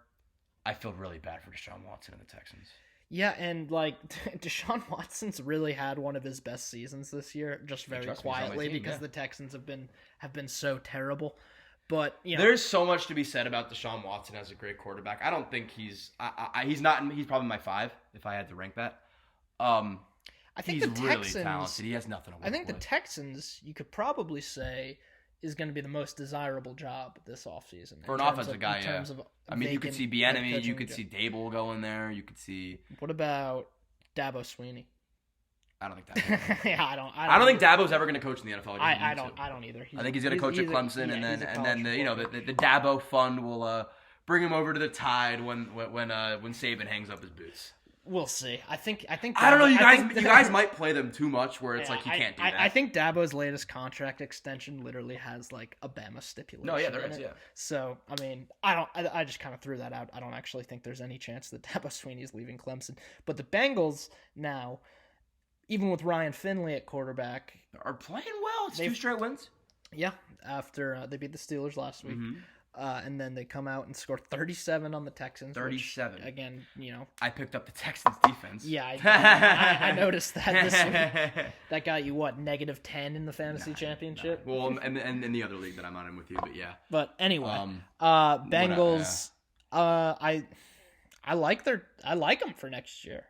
I feel really bad for Deshaun Watson and the Texans. Yeah, and like Deshaun Watson's really had one of his best seasons this year, just very quietly because the Texans have been so terrible. But there's so much to be said about Deshaun Watson as a great quarterback. I don't think he's not. He's probably my 5 if I had to rank that. I think he's the Texans, really talented. He has nothing to work I think with. the Texans, you could probably say, is going to be the most desirable job this offseason. For an offensive guy, yeah. I mean, you could see Bieniemy, you could see Dable going there, you could see... What about Dabo Sweeney? I don't think Dabo. Yeah, I don't think Dabo's ever going to coach in the NFL. I don't either. I think he's going to coach at Clemson, and then the Dabo fund will bring him over to the Tide when Saban hangs up his boots. We'll see. I think. I don't know. You guys might play them too much, where it's like you can't do that. I think Dabo's latest contract extension literally has like a Bama stipulation. No, yeah, there is. Yeah. So I mean, I just kind of threw that out. I don't actually think there's any chance that Dabo Sweeney is leaving Clemson. But the Bengals now, even with Ryan Finley at quarterback, are playing well. It's 2 straight wins. Yeah, after they beat the Steelers last week. Mm-hmm. And then they come out and score 37 on the Texans. 37. Which, again, I picked up the Texans defense. Yeah, I noticed that this week. That got you, what, -10 in the fantasy championship? No. Well, and in the other league that I'm on with you, but yeah. But anyway, Bengals, I like them for next year.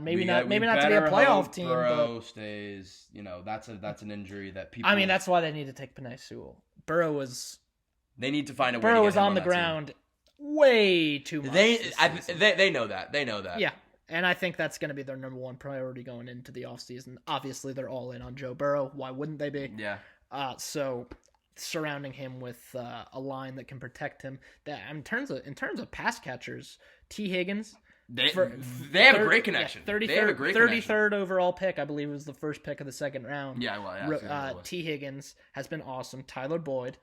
Maybe not to be a playoff team. Burrow stays. That's an injury that people. I mean, that's why they need to take Penei Sewell. Burrow was. They need to find a way. Burrow to was on the ground way too much. They know that. They know that. Yeah, and I think that's going to be their number one priority going into the offseason. Obviously, they're all in on Joe Burrow. Why wouldn't they be? Yeah. So surrounding him with a line that can protect him. That in terms of pass catchers, T. Higgins. They have a great connection. Yeah, 33rd overall pick, I believe, was the first pick of the second round. Yeah, well, yeah. T. Higgins has been awesome. Tyler Boyd.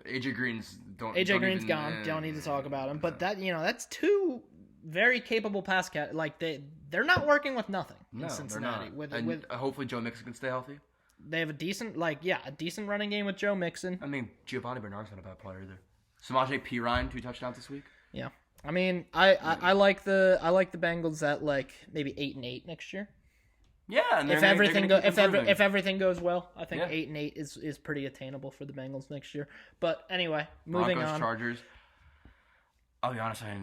AJ Green's gone. Don't need to talk about him. But that's 2 very capable pass cat. Like they're not working with nothing in Cincinnati. They're not. Hopefully Joe Mixon can stay healthy. They have a decent running game with Joe Mixon. I mean, Giovanni Bernard's not a bad player either. Samaje Perine 2 touchdowns this week. Yeah, I mean, I like the Bengals at like maybe 8-8 next year. Yeah, and if everything goes well, I think 8-8 is pretty attainable for the Bengals next year. But anyway, moving Broncos, on. Chargers. I'll be honest, I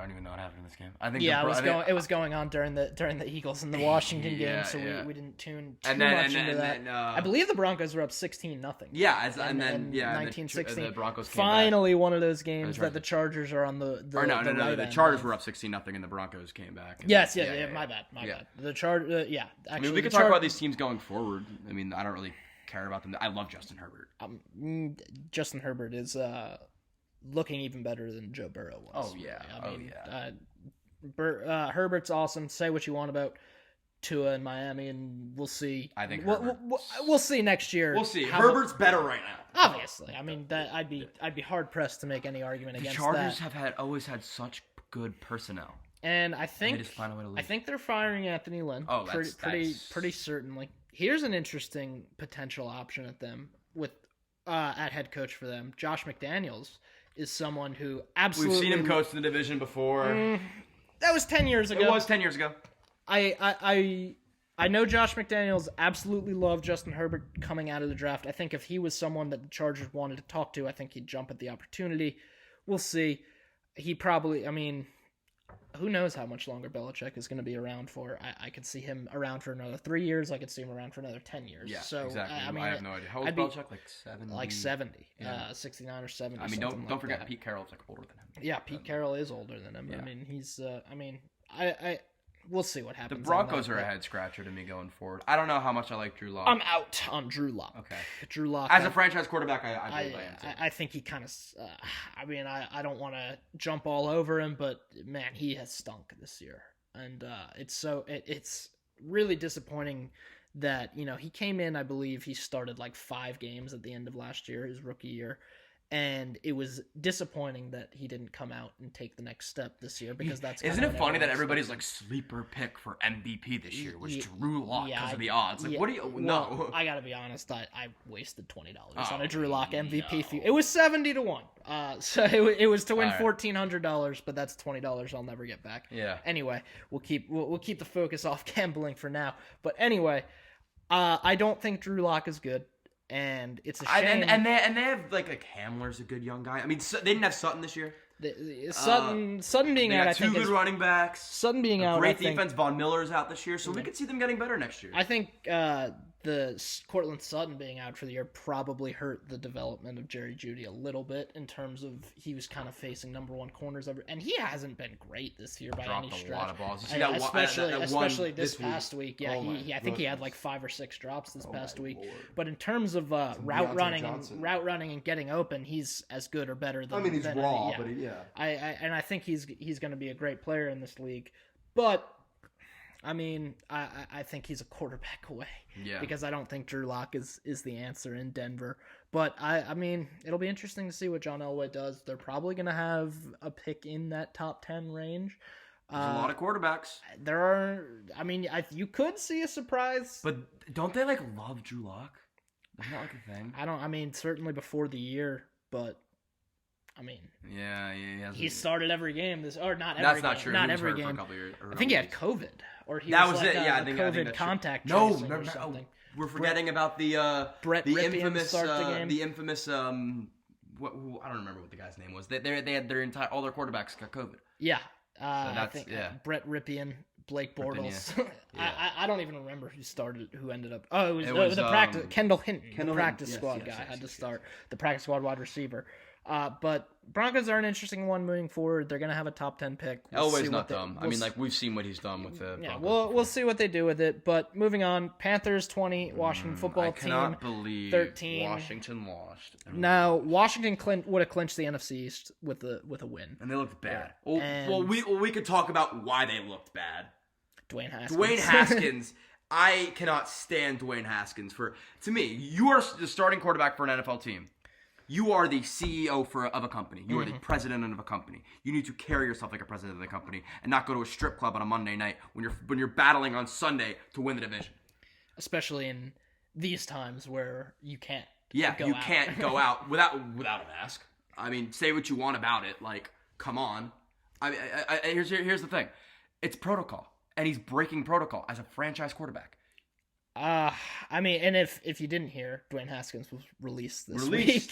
don't even know what happened in this game. I think it was going on during the Eagles and the Washington game, so we didn't tune too much into that. I believe the Broncos were up 16-0. Yeah, and then 19-16. The Broncos came finally back. one of those games that the Chargers are on the the Chargers were up 16-0 and the Broncos came back. Yes, my bad. The Chargers, actually, I mean, we can talk about these teams going forward. I mean, I don't really care about them. I love Justin Herbert. Justin Herbert is looking even better than Joe Burrow was. Oh yeah, Herbert's awesome. Say what you want about Tua in Miami, and we'll see. I think we'll see next year. We'll see. Herbert's better right now. Obviously, I mean that I'd be hard pressed to make any argument against that. The Chargers have always had such good personnel, and I think they're firing Anthony Lynn. Oh, pretty certainly. Here's an interesting potential option at them with at head coach for them. Josh McDaniels is someone who absolutely... We've seen him coach in the division before. That was 10 years ago. It was 10 years ago. I know Josh McDaniels absolutely loved Justin Herbert coming out of the draft. I think if he was someone that the Chargers wanted to talk to, I think he'd jump at the opportunity. We'll see. He probably... I mean, who knows how much longer Belichick is going to be around for. I could see him around for another 3 years. I could see him around for another 10 years. Yeah, so, exactly. I have no idea. How old is Belichick? Like 70? Like 70. Yeah. 69 or 70. I mean, don't forget Pete Carroll's like older than him. Yeah, Pete Carroll is older than him. Yeah. I mean, he's... we'll see what happens. The Broncos are a head scratcher to me going forward. I don't know how much I like Drew Lock. I'm out on Drew Lock. Okay. Drew Lock. As a franchise quarterback, I think he kind of... I don't want to jump all over him, but man, he has stunk this year. And it's really disappointing that, he came in, I believe he started like 5 games at the end of last year, his rookie year. And it was disappointing that he didn't come out and take the next step this year because that's Isn't kinda it funny that what everybody's like sleeper pick for MVP this year was Ye- Drew Lock because of the odds? Like, yeah. what do you? Well, No. I gotta be honest. I wasted $20 on Oh, a Drew Lock MVP no. fee. It was 70-1. So it was to win All right. $1,400, but that's $20 I'll never get back. Yeah. Anyway, we'll keep the focus off gambling for now. But anyway, I don't think Drew Lock is good. And it's a shame. And they have like Hamler's a good young guy. I mean, they didn't have Sutton this year. Sutton being They out, got I two think good running backs. Sutton being a out, great I think, defense. Von Miller's out this year, so we could see them getting better next year. I think the Cortland Sutton being out for the year probably hurt the development of Jerry Jeudy a little bit in terms of he was kind of facing number one corners and he hasn't been great this year by Dropped any a stretch. lot of balls. You see that Especially one this this week? past week. Yeah, Oh I think he had like 5 or 6 drops this past my week. Lord. But in terms of route Deontay running and getting open, he's as good or better than. I mean, he's than raw, yeah. but I think he's going to be a great player in this league, but I mean, I think he's a quarterback away. Yeah. Because I don't think Drew Lock is the answer in Denver. But I mean, it'll be interesting to see what John Elway does. They're probably going to have a pick in that top 10 range. There's a lot of quarterbacks. There are. I mean, you could see a surprise. But don't they like love Drew Lock? Isn't that like a thing? I mean, certainly before the year, but. I mean, Yeah, he started every game. Not every That's game. not true. Not He was every hurt for a game. couple years, or I think he had years. COVID, or he That was was like it. Yeah, I think COVID that's contact true. tracing or something. We're forgetting about the Brett the Ripien infamous start the game. the infamous I don't remember what the guy's name was. They had all their quarterbacks got COVID. Yeah, that's- I think Brett Ripien, Blake Bortles. yeah. I don't even remember who ended up. Oh, it It was was, the practice. Kendall Hinton, the Hinton, practice yes, squad yes, guy, yes, had to yes, start. The practice squad wide receiver. But Broncos are an interesting one moving forward. They're gonna have a top 10 pick. Elway's not dumb. I mean, like we've seen what he's done with the yeah, Broncos we'll see what they do with it. But moving on, Panthers 20, Washington football I team. cannot believe 13. Washington lost. Now Washington would have clinched the NFC East with a win. And they looked bad. And- Well, we could talk about why they looked bad. Dwayne Haskins. Dwayne Haskins, I cannot stand Dwayne Haskins. To me, you are the starting quarterback for an NFL team. You are the CEO of a company. You are the president of a company. You need to carry yourself like a president of the company and not go to a strip club on a Monday night when you're battling on Sunday to win the division. Especially in these times where you can't. Can't go out without a mask. I mean, say what you want about it. Like, come on. Here's the thing. It's protocol, and he's breaking protocol as a franchise quarterback. I mean, and if you didn't hear, Dwayne Haskins was released this week.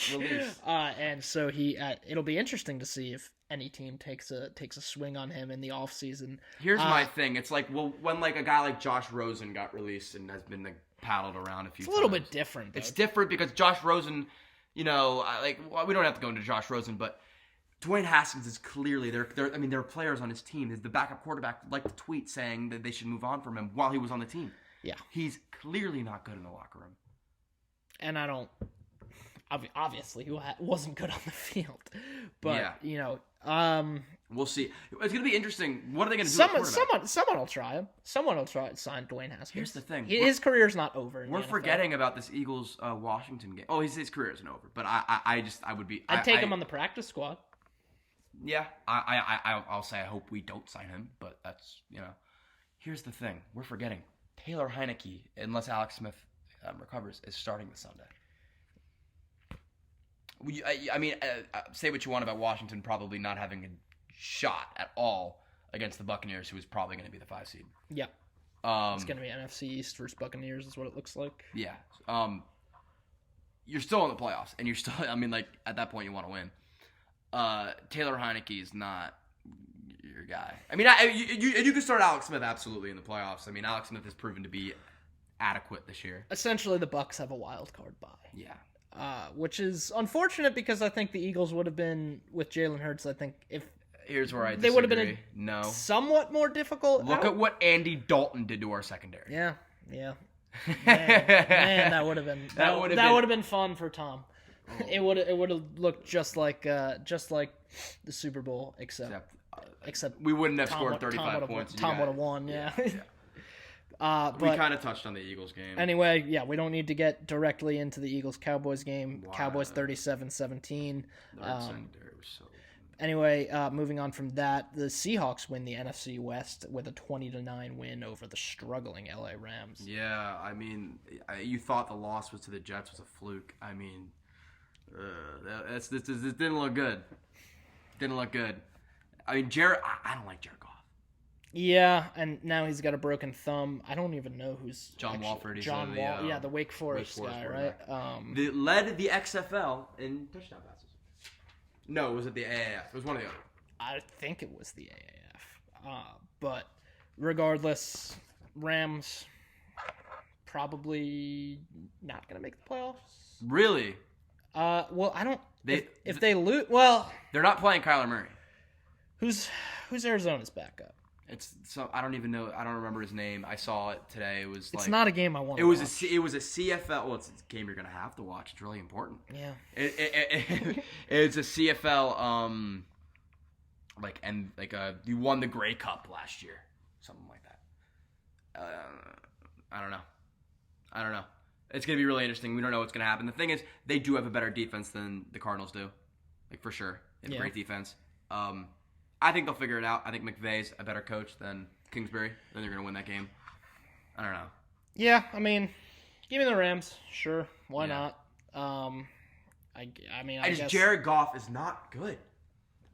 And so it'll be interesting to see if any team takes a swing on him in the offseason. Here's my thing. It's like, well, when like a guy like Josh Rosen got released and has been like paddled around a few times. It's a little bit different, though. It's different because Josh we don't have to go into Josh Rosen, but Dwayne Haskins is clearly there are players on his team. The backup quarterback liked the tweet saying that they should move on from him while he was on the team. Yeah. He's clearly not good in the locker room. And I don't... Obviously, he wasn't good on the field. But, we'll see. It's going to be interesting. What are they going to do with quarterback? Someone will try him. Someone will try to sign Dwayne Haskins. Here's the thing. His career's not over. We're forgetting about this Eagles-Washington game. Oh, his career isn't over. But I would be... I'd take him on the practice squad. Yeah. I'll say I hope we don't sign him. But that's, Here's the thing. We're forgetting. Taylor Heineke, unless Alex Smith recovers, is starting this Sunday. Say what you want about Washington probably not having a shot at all against the Buccaneers, who is probably going to be the 5 seed. Yeah. It's going to be NFC East versus Buccaneers is what it looks like. Yeah. You're still in the playoffs, and you're still, at that point you want to win. Taylor Heineke is not your guy. You can start Alex Smith absolutely in the playoffs. Alex Smith has proven to be adequate this year. Essentially, the Bucs have a wild card bye. Yeah. Which is unfortunate because I think the Eagles would have been with Jalen Hurts. I think if here's where I they would have been somewhat more difficult. Look at what Andy Dalton did to our secondary. Yeah. Man, that would have been that would have been fun for Tom. Oh. It would have looked just like the Super Bowl, except we wouldn't have Tom scored 35 points. Tom would have won. Yeah. But we kind of touched on the Eagles game. anyway, yeah, we don't need to get directly into the Eagles-Cowboys game. Wow. Cowboys 37-17. Their secondary was so. Anyway, moving on from that, the Seahawks win the NFC West with a 20-9 win over the struggling LA Rams. Yeah, I mean, you thought the loss was to the Jets was a fluke. I mean, this didn't look good. Didn't look good. I mean, I don't like Jared Goff. Yeah, and now he's got a broken thumb. I don't even know who's John Walford. He's John Wall. Yeah, the Wake Forest guy, right? They led the XFL in touchdown passes. No, was it the AAF? It was one of the other. I think it was the AAF. But regardless, Rams probably not going to make the playoffs. Really? Well, I don't. If they lose, well, they're not playing Kyler Murray. Who's Arizona's backup? It's so I don't even know. I don't remember his name. I saw it today. It was It's not a game I want. It was a CFL. Well, it's a game you're gonna have to watch. It's really important. Yeah. It's a CFL. You won the Grey Cup last year, something like that. I don't know. It's gonna be really interesting. We don't know what's gonna happen. The thing is, they do have a better defense than the Cardinals do, like for sure. They have a great defense. I think they'll figure it out. I think McVay's a better coach than Kingsbury. Then they're going to win that game. I don't know. Yeah, I mean, give me the Rams. Sure, why Yeah. not? I guess Jared Goff is not good.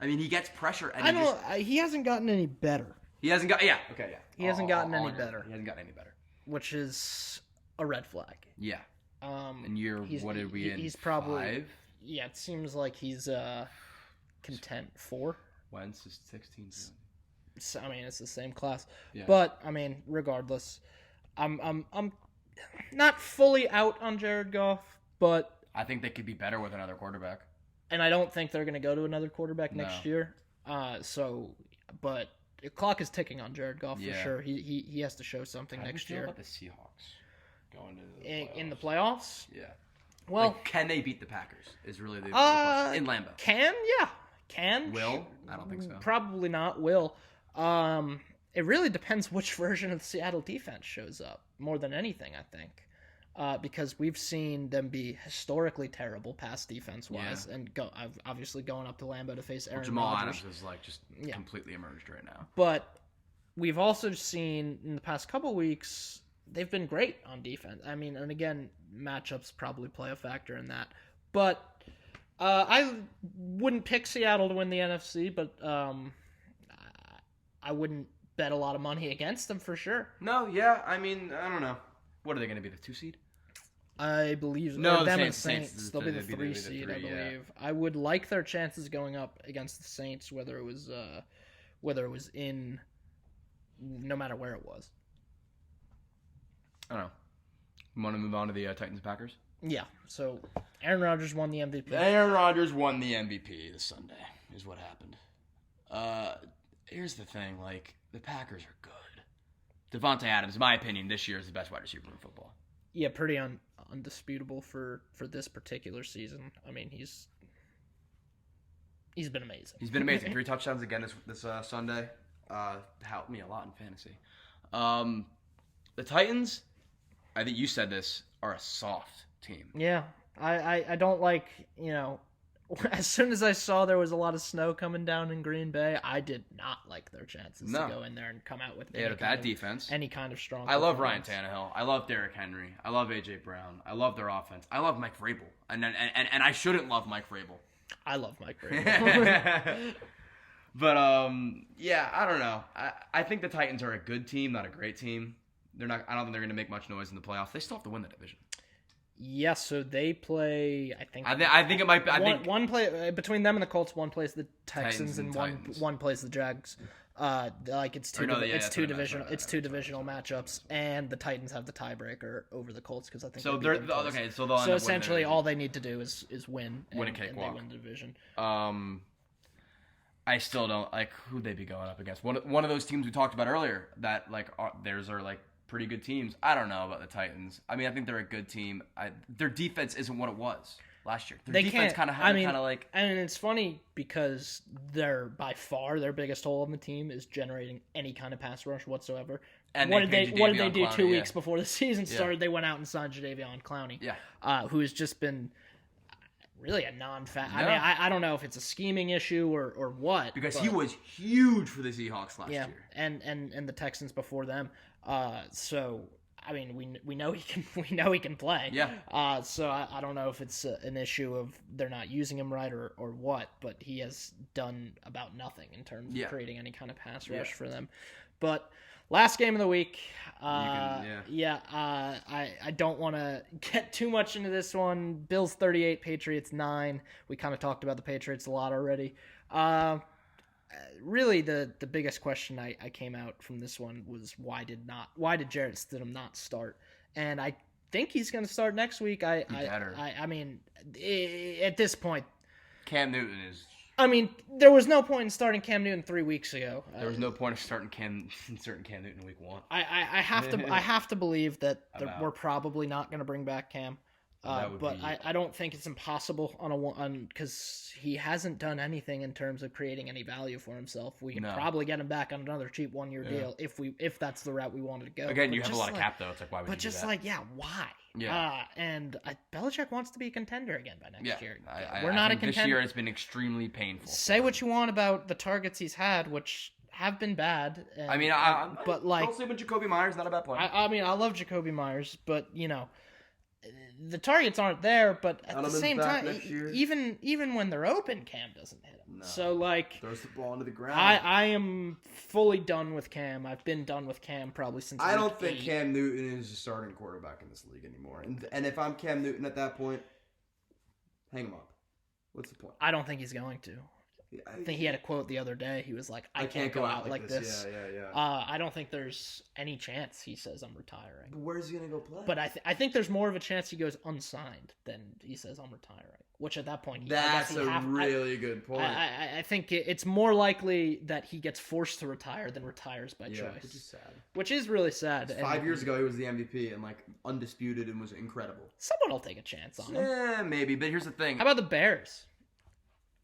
I mean, he gets pressure, and he hasn't gotten any better, he hasn't got. Yeah, okay, yeah. He hasn't gotten any agree. better. He hasn't gotten any better. which is a red flag. Yeah. And what did we in? He's probably 5? Yeah, it seems like he's content 4. Wentz is 16. So, I mean, it's the same class. Yeah. But I mean, regardless, I'm not fully out on Jared Goff, but I think they could be better with another quarterback. And I don't think they're going to go to another quarterback No. next year. But the clock is ticking on Jared Goff for sure. He has to show something How next do you year. feel about the Seahawks going into the playoffs? In the playoffs? Yeah. Well, Like, can they beat the Packers? Is really the question. In Lambeau. Can. Will? I don't think so. Probably not. Will. It really depends which version of the Seattle defense shows up more than anything, I think. Because we've seen them be historically terrible pass defense-wise, and obviously going up to Lambeau to face Aaron Jamal Rodgers. Adams is like just completely emerged right now. But we've also seen in the past couple weeks they've been great on defense. I mean, and again, matchups probably play a factor in that. But I wouldn't pick Seattle to win the NFC, but I wouldn't bet a lot of money against them for sure. No, yeah, I mean, I don't know. What are they going to be, the 2 seed? I believe No, them the and Saints. Saints. They'll be the 3 seed, I believe. I would like their chances going up against the Saints, whether it was in, no matter where it was. I don't know. You want to move on to the Titans Packers? Yeah. So Aaron Rodgers won the MVP. Aaron Rodgers won the MVP this Sunday, is what happened. Here's the thing, like, the Packers are good. Devontae Adams, in my opinion, this year is the best wide receiver in football. Yeah, pretty undisputable for this particular season. I mean, he's been amazing. He's been amazing. 3 touchdowns again this Sunday. Helped me a lot in fantasy. The Titans, I think you said this, are a soft team. Yeah, I don't like, as soon as I saw there was a lot of snow coming down in Green Bay, I did not like their chances to go in there and come out with They had a bad defense. Any kind of strong I love Ryan Tannehill. I love Derrick Henry. I love A.J. Brown. I love their offense. I love Mike Vrabel. And I shouldn't love Mike Vrabel. I love Mike Vrabel. But, yeah, I don't know. I think the Titans are a good team, not a great team. I don't think they're going to make much noise in the playoffs. They still have to win the division. Yeah, so they play. I think it might be. One play between them and the Colts. One plays the Texans and one plays the Jags. It's two divisional matchups, and the Titans have the tiebreaker over the Colts because I think so. So essentially, all they need to do is win a and cakewalk. They win the division. I still don't like who they'd be going up against. One of those teams we talked about earlier that theirs are pretty good teams. I don't know about the Titans. I mean, I think they're a good team. Their defense isn't what it was last year. Their defense and it's funny because by far their biggest hole in the team is generating any kind of pass rush whatsoever. And what did they Jadeveon do Clowney, 2 yeah. weeks before the season started? They went out and signed Jadeveon Clowney, who has just been really a non-fact. I mean, I don't know if it's a scheming issue or what. Because he was huge for the Seahawks last year. And the Texans before them. So I mean, we know he can play. Yeah. So I don't know if it's an issue of they're not using him right or what, but he has done about nothing in terms of creating any kind of pass rush for them. But last game of the week. I don't want to get too much into this one. Bills 38, Patriots 9. We kind of talked about the Patriots a lot already. Really, the biggest question I came out from this one was why did Jarrett Stidham not start? And I think he's going to start next week. I mean, at this point, Cam Newton is. I mean, there was no point in starting Cam Newton 3 weeks ago. There was no point in starting Cam Newton week 1. I have to believe that we're probably not going to bring back Cam. But I don't think it's impossible because he hasn't done anything in terms of creating any value for himself. We can probably get him back on another cheap 1-year deal if that's the route we wanted to go. Again, you have a lot of cap though. It's like why would you do that? Why? Yeah. And Belichick wants to be a contender again by next year. We're not a contender. This year has been extremely painful. Say what you want about the targets he's had, which have been bad. And, I mean, but like, don't sleep with Jacoby Myers. Not a bad player. I mean, I love Jacoby Myers, but you know. The targets aren't there, but at the same time, even when they're open, Cam doesn't hit them. No. So like, throws the ball into the ground. I am fully done with Cam. I've been done with Cam probably since. I don't think Cam Newton is a starting quarterback in this league anymore. And if I'm Cam Newton at that point, hang him up. What's the point? I don't think he's going to. I think he had a quote the other day. He was like, I can't go out like this. Yeah. I don't think there's any chance he says I'm retiring. But where's he going to go play? But I think there's more of a chance he goes unsigned than he says I'm retiring. Which at that point, that's a really good point. I think it's more likely that he gets forced to retire than retires by choice. Which is sad. Which is really sad. 5 years ago, he was the MVP and like undisputed and was incredible. Someone will take a chance on him. Yeah, maybe. But here's the thing. How about the Bears?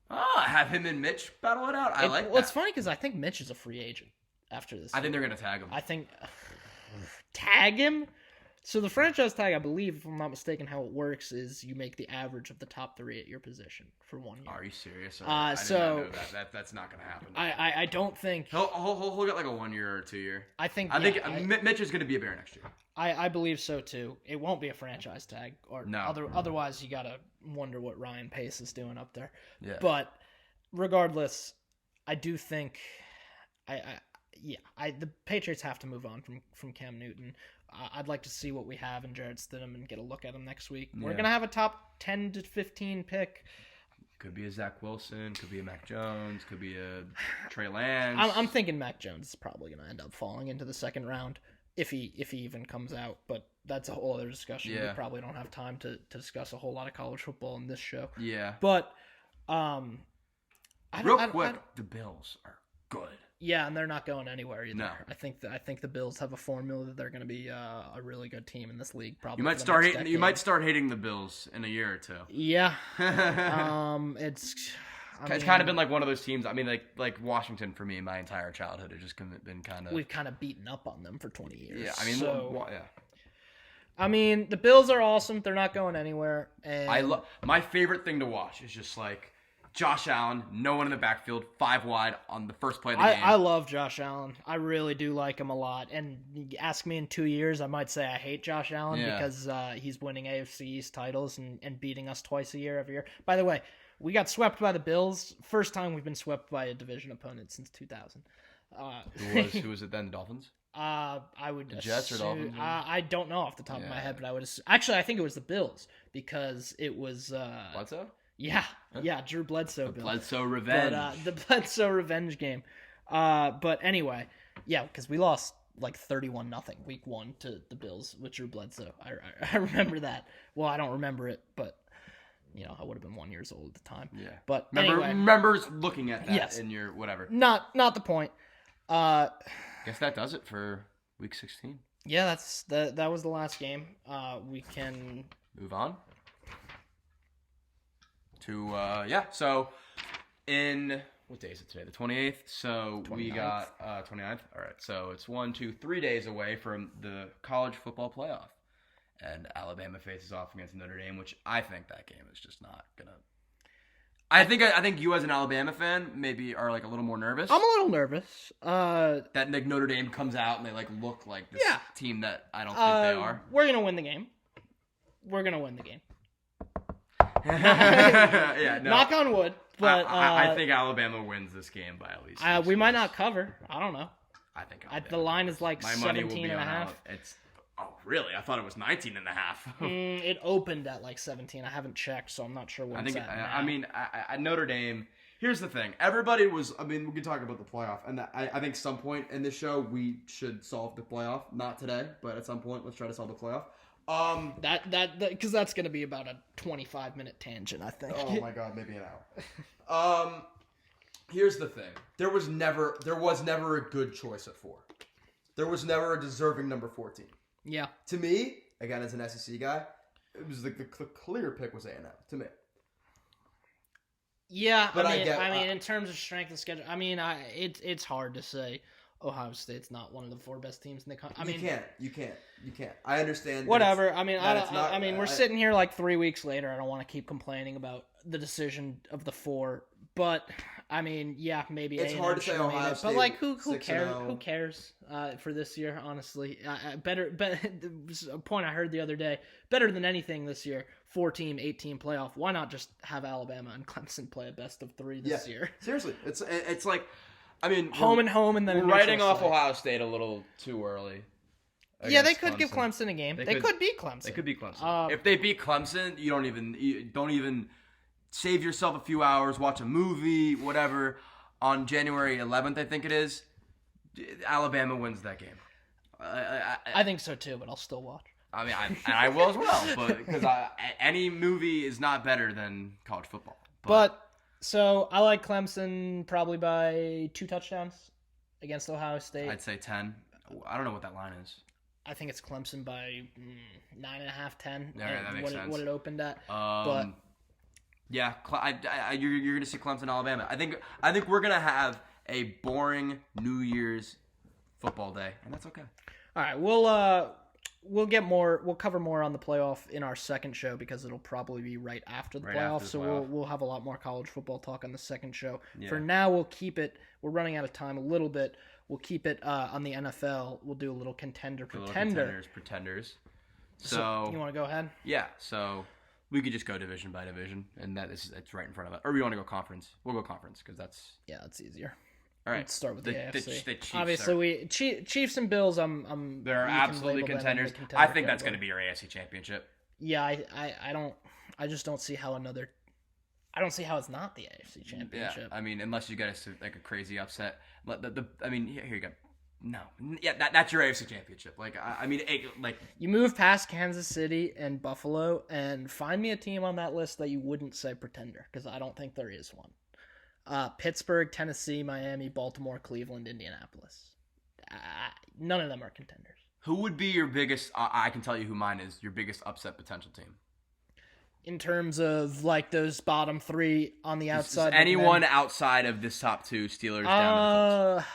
Have him and Mitch battle it out. I like that. Well, it's funny because I think Mitch is a free agent after this. I think they're going to tag him. I think tag him? So the franchise tag, I believe, if I'm not mistaken, how it works is you make the average of the top 3 at your position for 1 year. Are you serious? I did not know that. That's not going to happen. I don't think... He'll get like a 1 year or 2 year. I think Mitch is going to be a Bear next year. I believe so, too. It won't be a franchise tag. Otherwise, you got to wonder what Ryan Pace is doing up there. Yeah. But regardless, I do think... the Patriots have to move on from Cam Newton. I'd like to see what we have in Jarrett Stidham and get a look at him next week. Yeah. We're going to have a top 10 to 15 pick. Could be a Zach Wilson. Could be a Mac Jones. Could be a Trey Lance. I'm thinking Mac Jones is probably going to end up falling into the second round if he even comes out. But that's a whole other discussion. Yeah. We probably don't have time to discuss a whole lot of college football in this show. Yeah. But real quick, the Bills are good. Yeah, and they're not going anywhere either. No. I think the Bills have a formula that they're going to be a really good team in this league. Probably you might start hating the Bills in a year or 2. Yeah, it's kind of been like one of those teams. I mean, like Washington for me, my entire childhood has just been kind of. We've kind of beaten up on them for 20 years. Yeah, I mean, yeah. I mean, the Bills are awesome. They're not going anywhere. And my favorite thing to watch is just like. Josh Allen, no one in the backfield, 5 wide on the first play of the game. I love Josh Allen. I really do like him a lot. And ask me in 2 years, I might say I hate Josh Allen because he's winning AFC East titles and beating us twice a year every year. By the way, we got swept by the Bills. First time we've been swept by a division opponent since 2000. Who was it then? The Dolphins? I would the Jets or Dolphins? I don't know off the top of my head, but I would actually I think it was the Bills because it was Bledsoe? Yeah, Drew Bledsoe. The Bledsoe revenge. But, the Bledsoe revenge game. But anyway, yeah, because we lost like 31-0 week 1 to the Bills with Drew Bledsoe. I remember that. Well, I don't remember it, but I would have been 1 year old at the time. Yeah. But remember looking at that in your whatever. Not the point. Guess that does it for week 16. Yeah, that was the last game. We can move on. So in what day is it today? The 28th. So 29th. We got 29th. All right. So it's 3 days away from the college football playoff, and Alabama faces off against Notre Dame, which I think that game is just not gonna. I think you as an Alabama fan maybe are like a little more nervous. I'm a little nervous. That like Notre Dame comes out and they like look like this team that I don't think they are. We're gonna win the game. We're gonna win the game. Yeah, no. Knock on wood. But I think Alabama wins this game by at least. We might not cover. I don't know. I think The line is like my money will 17 be and a on half. Oh, really? I thought it was 19 and a half. It opened at like 17. I haven't checked, so I'm not sure what it's at now. I mean, Notre Dame. Here's the thing. Everybody was. I mean, we can talk about the playoff, and I think some point in this show we should solve the playoff. Not today, but at some point, let's try to solve the playoff. Because that's going to be about a 25-minute tangent, I think. Oh my god, maybe an hour. Here's the thing. There was never a good choice at 4. There was never a deserving number 14. Yeah. To me, again as an SEC guy, it was like the clear pick was A&M to me. Yeah, But I mean, in terms of strength of schedule, I mean, it's hard to say Ohio State's not one of the 4 best teams in the country. I mean, you can't. I understand. Whatever. I mean, we're sitting here like 3 weeks later. I don't want to keep complaining about the decision of the 4, but I mean, yeah, maybe it's A&M hard to say should've made Ohio it, State. But like, who 6-0. cares? Who cares for this year? Honestly, better. A point I heard the other day. Better than anything this year. 4-team, 8-team playoff. Why not just have Alabama and Clemson play a best of 3 this year? Seriously, It's like, I mean, home and home, and then we're writing off Ohio State a little too early. Yeah, they could give Clemson a game. They could beat Clemson. They could beat Clemson. If they beat Clemson, you don't even save yourself a few hours, watch a movie, whatever. On January 11th, I think it is, Alabama wins that game. I think so too, but I'll still watch. I mean, I will as well, but because any movie is not better than college football. But so I like Clemson probably by 2 touchdowns against Ohio State. I'd say 10. I don't know what that line is. I think it's Clemson by 9.5, 10. Yeah, that makes sense. What it opened at. But yeah, you're gonna see Clemson, Alabama. I think we're gonna have a boring New Year's football day, and that's okay. All right, we'll cover more on the playoff in our second show because it'll probably be right after the playoff. So we'll have a lot more college football talk on the second show. Yeah. For now, we'll keep it. We're running out of time a little bit. We'll keep it on the NFL. We'll do a little pretender. Pretenders. So you want to go ahead? Yeah. So we could just go division by division, and it's right in front of us. Or we want to go conference? We'll go conference because that's easier. All right. Let's start with the AFC. The Chiefs obviously, Chiefs and Bills. They're absolutely contenders. I think that's going to be your AFC championship. Yeah, I just don't see how I don't see how it's not the AFC championship. Yeah, I mean, unless you get a crazy upset. I mean, here you go. No, yeah, that's your AFC championship. Like, I mean, like you move past Kansas City and Buffalo, and find me a team on that list that you wouldn't say pretender, because I don't think there is one. Pittsburgh, Tennessee, Miami, Baltimore, Cleveland, Indianapolis. None of them are contenders. Who would be your biggest? I can tell you who mine is. Your biggest upset potential team. In terms of like those bottom 3 on the outside, anyone outside of this top 2, Steelers down to the Colts.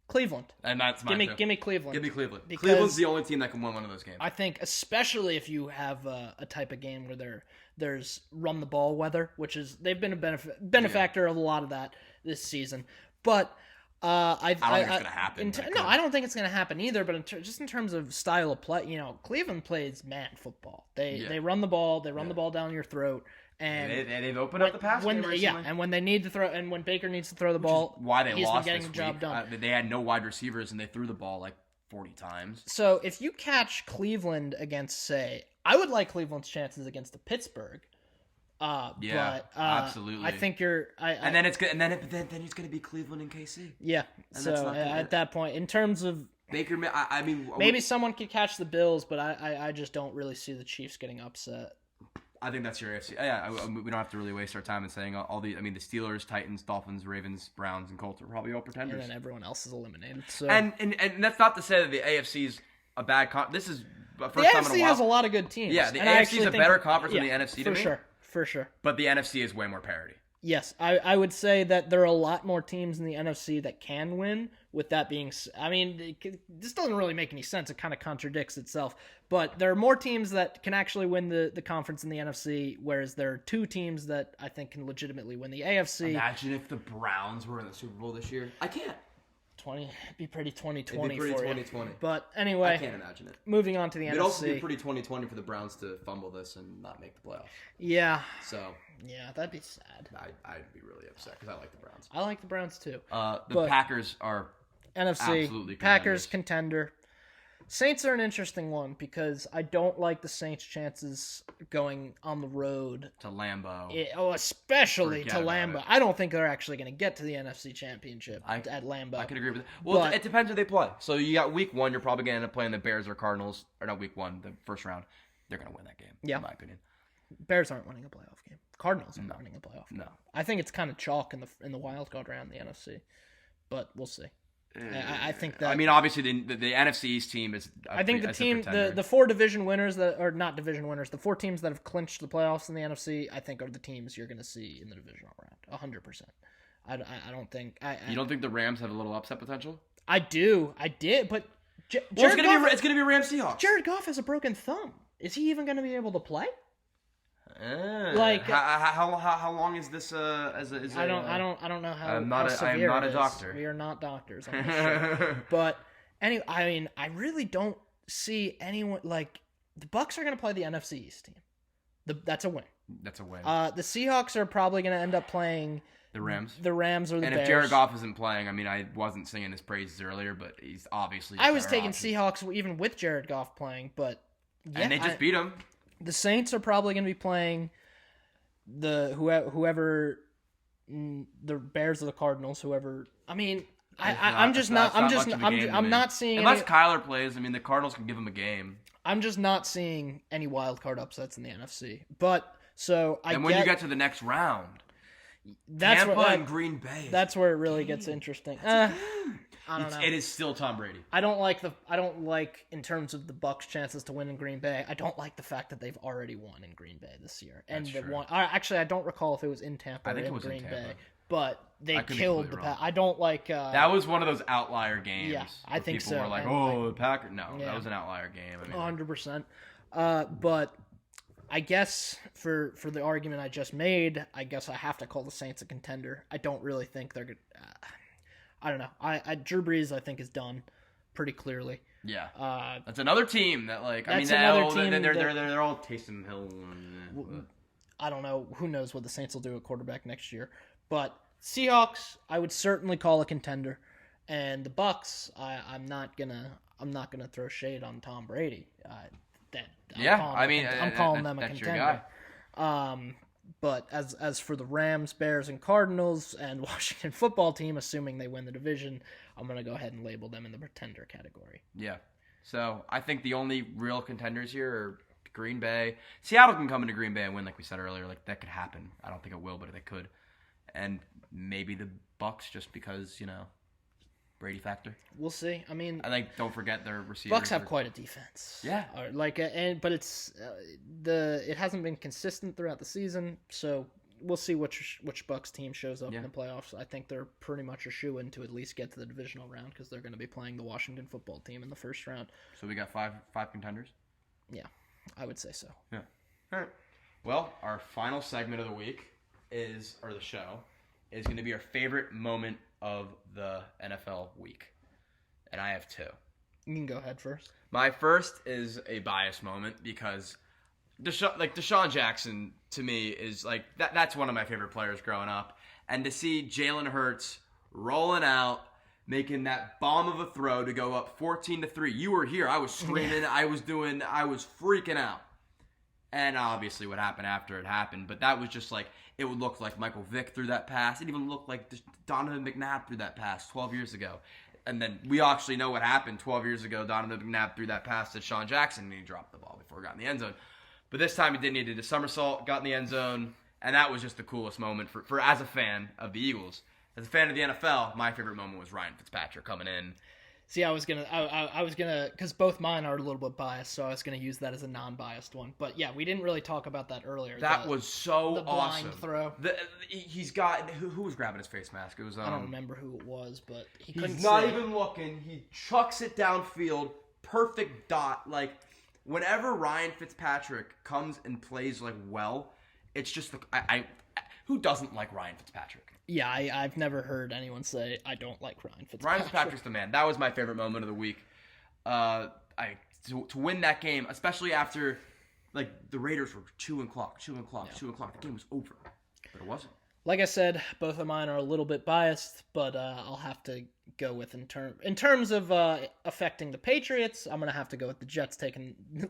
Cleveland. And that's mine too. Give me Cleveland. Give me Cleveland. Because Cleveland's the only team that can win one of those games. I think, especially if you have a type of game where there's run the ball weather, which is they've been a benefactor of a lot of that this season. But I don't think it's going to happen. I don't think it's going to happen either. But just in terms of style of play, Cleveland plays man football. They run the ball. They run the ball down your throat. And they've opened up the pass game recently. Yeah, and when they need to throw, and when Baker needs to throw the ball, why they he's lost been getting this the job week. done. They had no wide receivers, and they threw the ball like 40 times. So if you catch Cleveland against, say, I would like Cleveland's chances against Pittsburgh. But absolutely. I think you're. And then it's good. And then it's going to be Cleveland and KC. Yeah. And so at that point, in terms of Baker, I mean, maybe someone could catch the Bills, but I just don't really see the Chiefs getting upset. I think that's your AFC. Yeah, we don't have to really waste our time in saying all the. I mean, the Steelers, Titans, Dolphins, Ravens, Browns, and Colts are probably all pretenders. And then everyone else is eliminated. So and that's not to say that the AFC is a bad. This is the first time in a while. The AFC has a lot of good teams. Yeah, the AFC is a better conference than the NFC to me. For sure. But the NFC is way more parity. Yes, I would say that there are a lot more teams in the NFC that can win. With that being, this doesn't really make any sense. It kind of contradicts itself. But there are more teams that can actually win the conference in the NFC, whereas there are 2 teams that I think can legitimately win the AFC. Imagine if the Browns were in the Super Bowl this year. I can't. It'd be pretty 2020 It'd be pretty for 2020. you. But anyway, I can't imagine it. Moving on to the NFC. It'd also be pretty 2020 for the Browns to fumble this and not make the playoffs. Yeah. So Yeah, that'd be sad. I'd be really upset because I like the Browns. I like the Browns too. The Packers are NFC absolutely Packers contender. Saints are an interesting one because I don't like the Saints' chances going on the road to Lambeau. Especially Forget to about Lambeau. it. I don't think they're actually going to get to the NFC Championship at Lambeau. I could agree with that. Well, But- it depends who they play. So you got week 1, you're probably going to end up playing the Bears or Cardinals. Or not week 1, the first round. They're going to win that game, in my opinion. Bears aren't winning a playoff game. Cardinals aren't winning a playoff game. No. I think it's kind of chalk in the wild card round in the NFC, but we'll see. I think that. I mean, obviously, the NFC East team is. I think the 4 division winners that are not division winners, the 4 teams that have clinched the playoffs in the NFC, I think are the teams you're going to see in the divisional round, 100%. I don't think. You don't think the Rams have a little upset potential? I do. I did, but Well, it's gonna be Rams Seahawks. Jared Goff has a broken thumb. Is he even going to be able to play? Like how long is this? I don't know how. I'm not how I am severe not it a is. doctor. We are not doctors. I'm sure. But anyway, I mean, I really don't see anyone like the Bucks are going to play the NFC East team. That's a win. That's a win. The Seahawks are probably going to end up playing the Rams. The Rams or the Bears. And if Jared Goff isn't playing, I mean, I wasn't singing his praises earlier, but he's obviously. I was taking Seahawks even with Jared Goff playing, but yeah, and they just beat him. The Saints are probably going to be playing whoever the Bears or the Cardinals, whoever. I mean, I'm not seeing unless Kyler plays. I mean, the Cardinals can give him a game. I'm just not seeing any wild card upsets in the NFC. But so and when you get to the next round, Tampa and Green Bay. That's where it really gets interesting. I don't know. It is still Tom Brady. I don't like in terms of the Bucks' chances to win in Green Bay. I don't like the fact that they've already won in Green Bay this year. And actually, I don't recall if it was in Tampa or in Green Bay. But they killed the Packers. I don't like. That was one of those outlier games. Yeah, I think people so. Were like, the Packers. No, that was an outlier game. I mean, 100%. But I guess for the argument I just made, I guess I have to call the Saints a contender. I don't really think they're good. I don't know. Drew Brees, I think, is done pretty clearly. Yeah, that's another team that they're all tasting the hill. I don't know. Who knows what the Saints will do at quarterback next year? But Seahawks, I would certainly call a contender, and the Bucks, I'm not gonna throw shade on Tom Brady. I'm calling them a contender. But as for the Rams, Bears, and Cardinals, and Washington football team, assuming they win the division, I'm going to go ahead and label them in the pretender category. Yeah. So I think the only real contenders here are Green Bay. Seattle can come into Green Bay and win, like we said earlier. Like, that could happen. I don't think it will, but they could. And maybe the Bucks, just because, Brady factor. We'll see. I mean, don't forget their receivers. Bucks have quite a defense. Yeah. But it's it hasn't been consistent throughout the season, so we'll see which Bucks team shows up in the playoffs. I think they're pretty much a shoo-in to at least get to the divisional round because they're going to be playing the Washington football team in the first round. So we got five contenders. Yeah, I would say so. Yeah. All right. Well, our final segment of the week is going to be our favorite moment of the NFL week. And I have 2. You can go ahead first. My first is a bias moment because Deshaun Jackson, to me, is like that's one of my favorite players growing up. And to see Jalen Hurts rolling out, making that bomb of a throw to go up 14-3. You were here. I was screaming. I was freaking out. And obviously what happened after it happened. But that was just like, it would look like Michael Vick threw that pass. It even looked like Donovan McNabb threw that pass 12 years ago. And then we actually know what happened 12 years ago. Donovan McNabb threw that pass to Deshaun Jackson, and he dropped the ball before he got in the end zone. But this time he didn't. He did a somersault, got in the end zone, and that was just the coolest moment for as a fan of the Eagles. As a fan of the NFL, my favorite moment was Ryan Fitzpatrick coming in. See, I was gonna, because both mine are a little bit biased, so I was gonna use that as a non-biased one. But yeah, we didn't really talk about that earlier. That was so the blind awesome. throw. He's got who was grabbing his face mask? It was I don't remember who it was, but he's not even looking. He chucks it downfield, perfect dot. Like whenever Ryan Fitzpatrick comes and plays like well, it's just who doesn't like Ryan Fitzpatrick? Yeah, I've never heard anyone say I don't like Ryan Fitzpatrick. Ryan Fitzpatrick's the man. That was my favorite moment of the week. To win that game, especially after like the Raiders were chewing clock. The game was over, but it wasn't. Like I said, both of mine are a little bit biased, but I'll have to go with in terms of affecting the Patriots. I'm gonna have to go with the Jets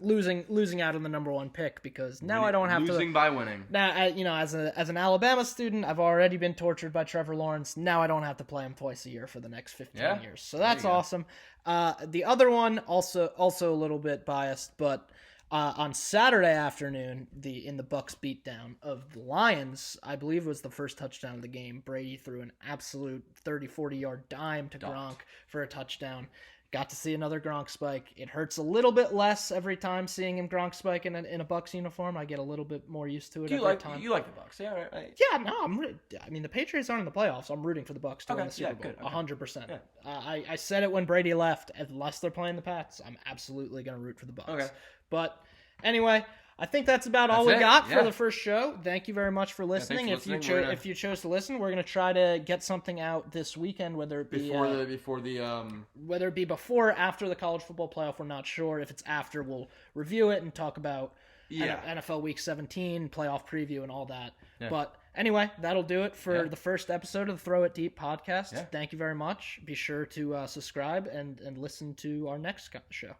losing out on the number 1 pick because now I don't have losing by winning. Now, as an Alabama student, I've already been tortured by Trevor Lawrence. Now I don't have to play him twice a year for the next 15 years. So that's awesome. The other one also a little bit biased, but. On Saturday afternoon, in the Bucs beatdown of the Lions, I believe it was the first touchdown of the game. Brady threw an absolute 30-40 yard dime to Gronk for a touchdown. Got to see another Gronk spike. It hurts a little bit less every time seeing him Gronk spike in a Bucs uniform. I get a little bit more used to it every time. You like the Bucs, yeah, right? Yeah, no, I mean the Patriots aren't in the playoffs. I'm rooting for the Bucs to win the Super Bowl, 100%. Yeah. I said it when Brady left. Unless they're playing the Pats, I'm absolutely going to root for the Bucs. Okay. But anyway, I think that's about all we got for the first show. Thank you very much for listening. If you chose to listen, we're going to try to get something out this weekend, whether it be whether it be before or after the college football playoff. We're not sure. If it's after, we'll review it and talk about NFL Week 17 playoff preview and all that. Yeah. But anyway, that'll do it for the first episode of the Throw It Deep podcast. Yeah. Thank you very much. Be sure to subscribe and listen to our next show.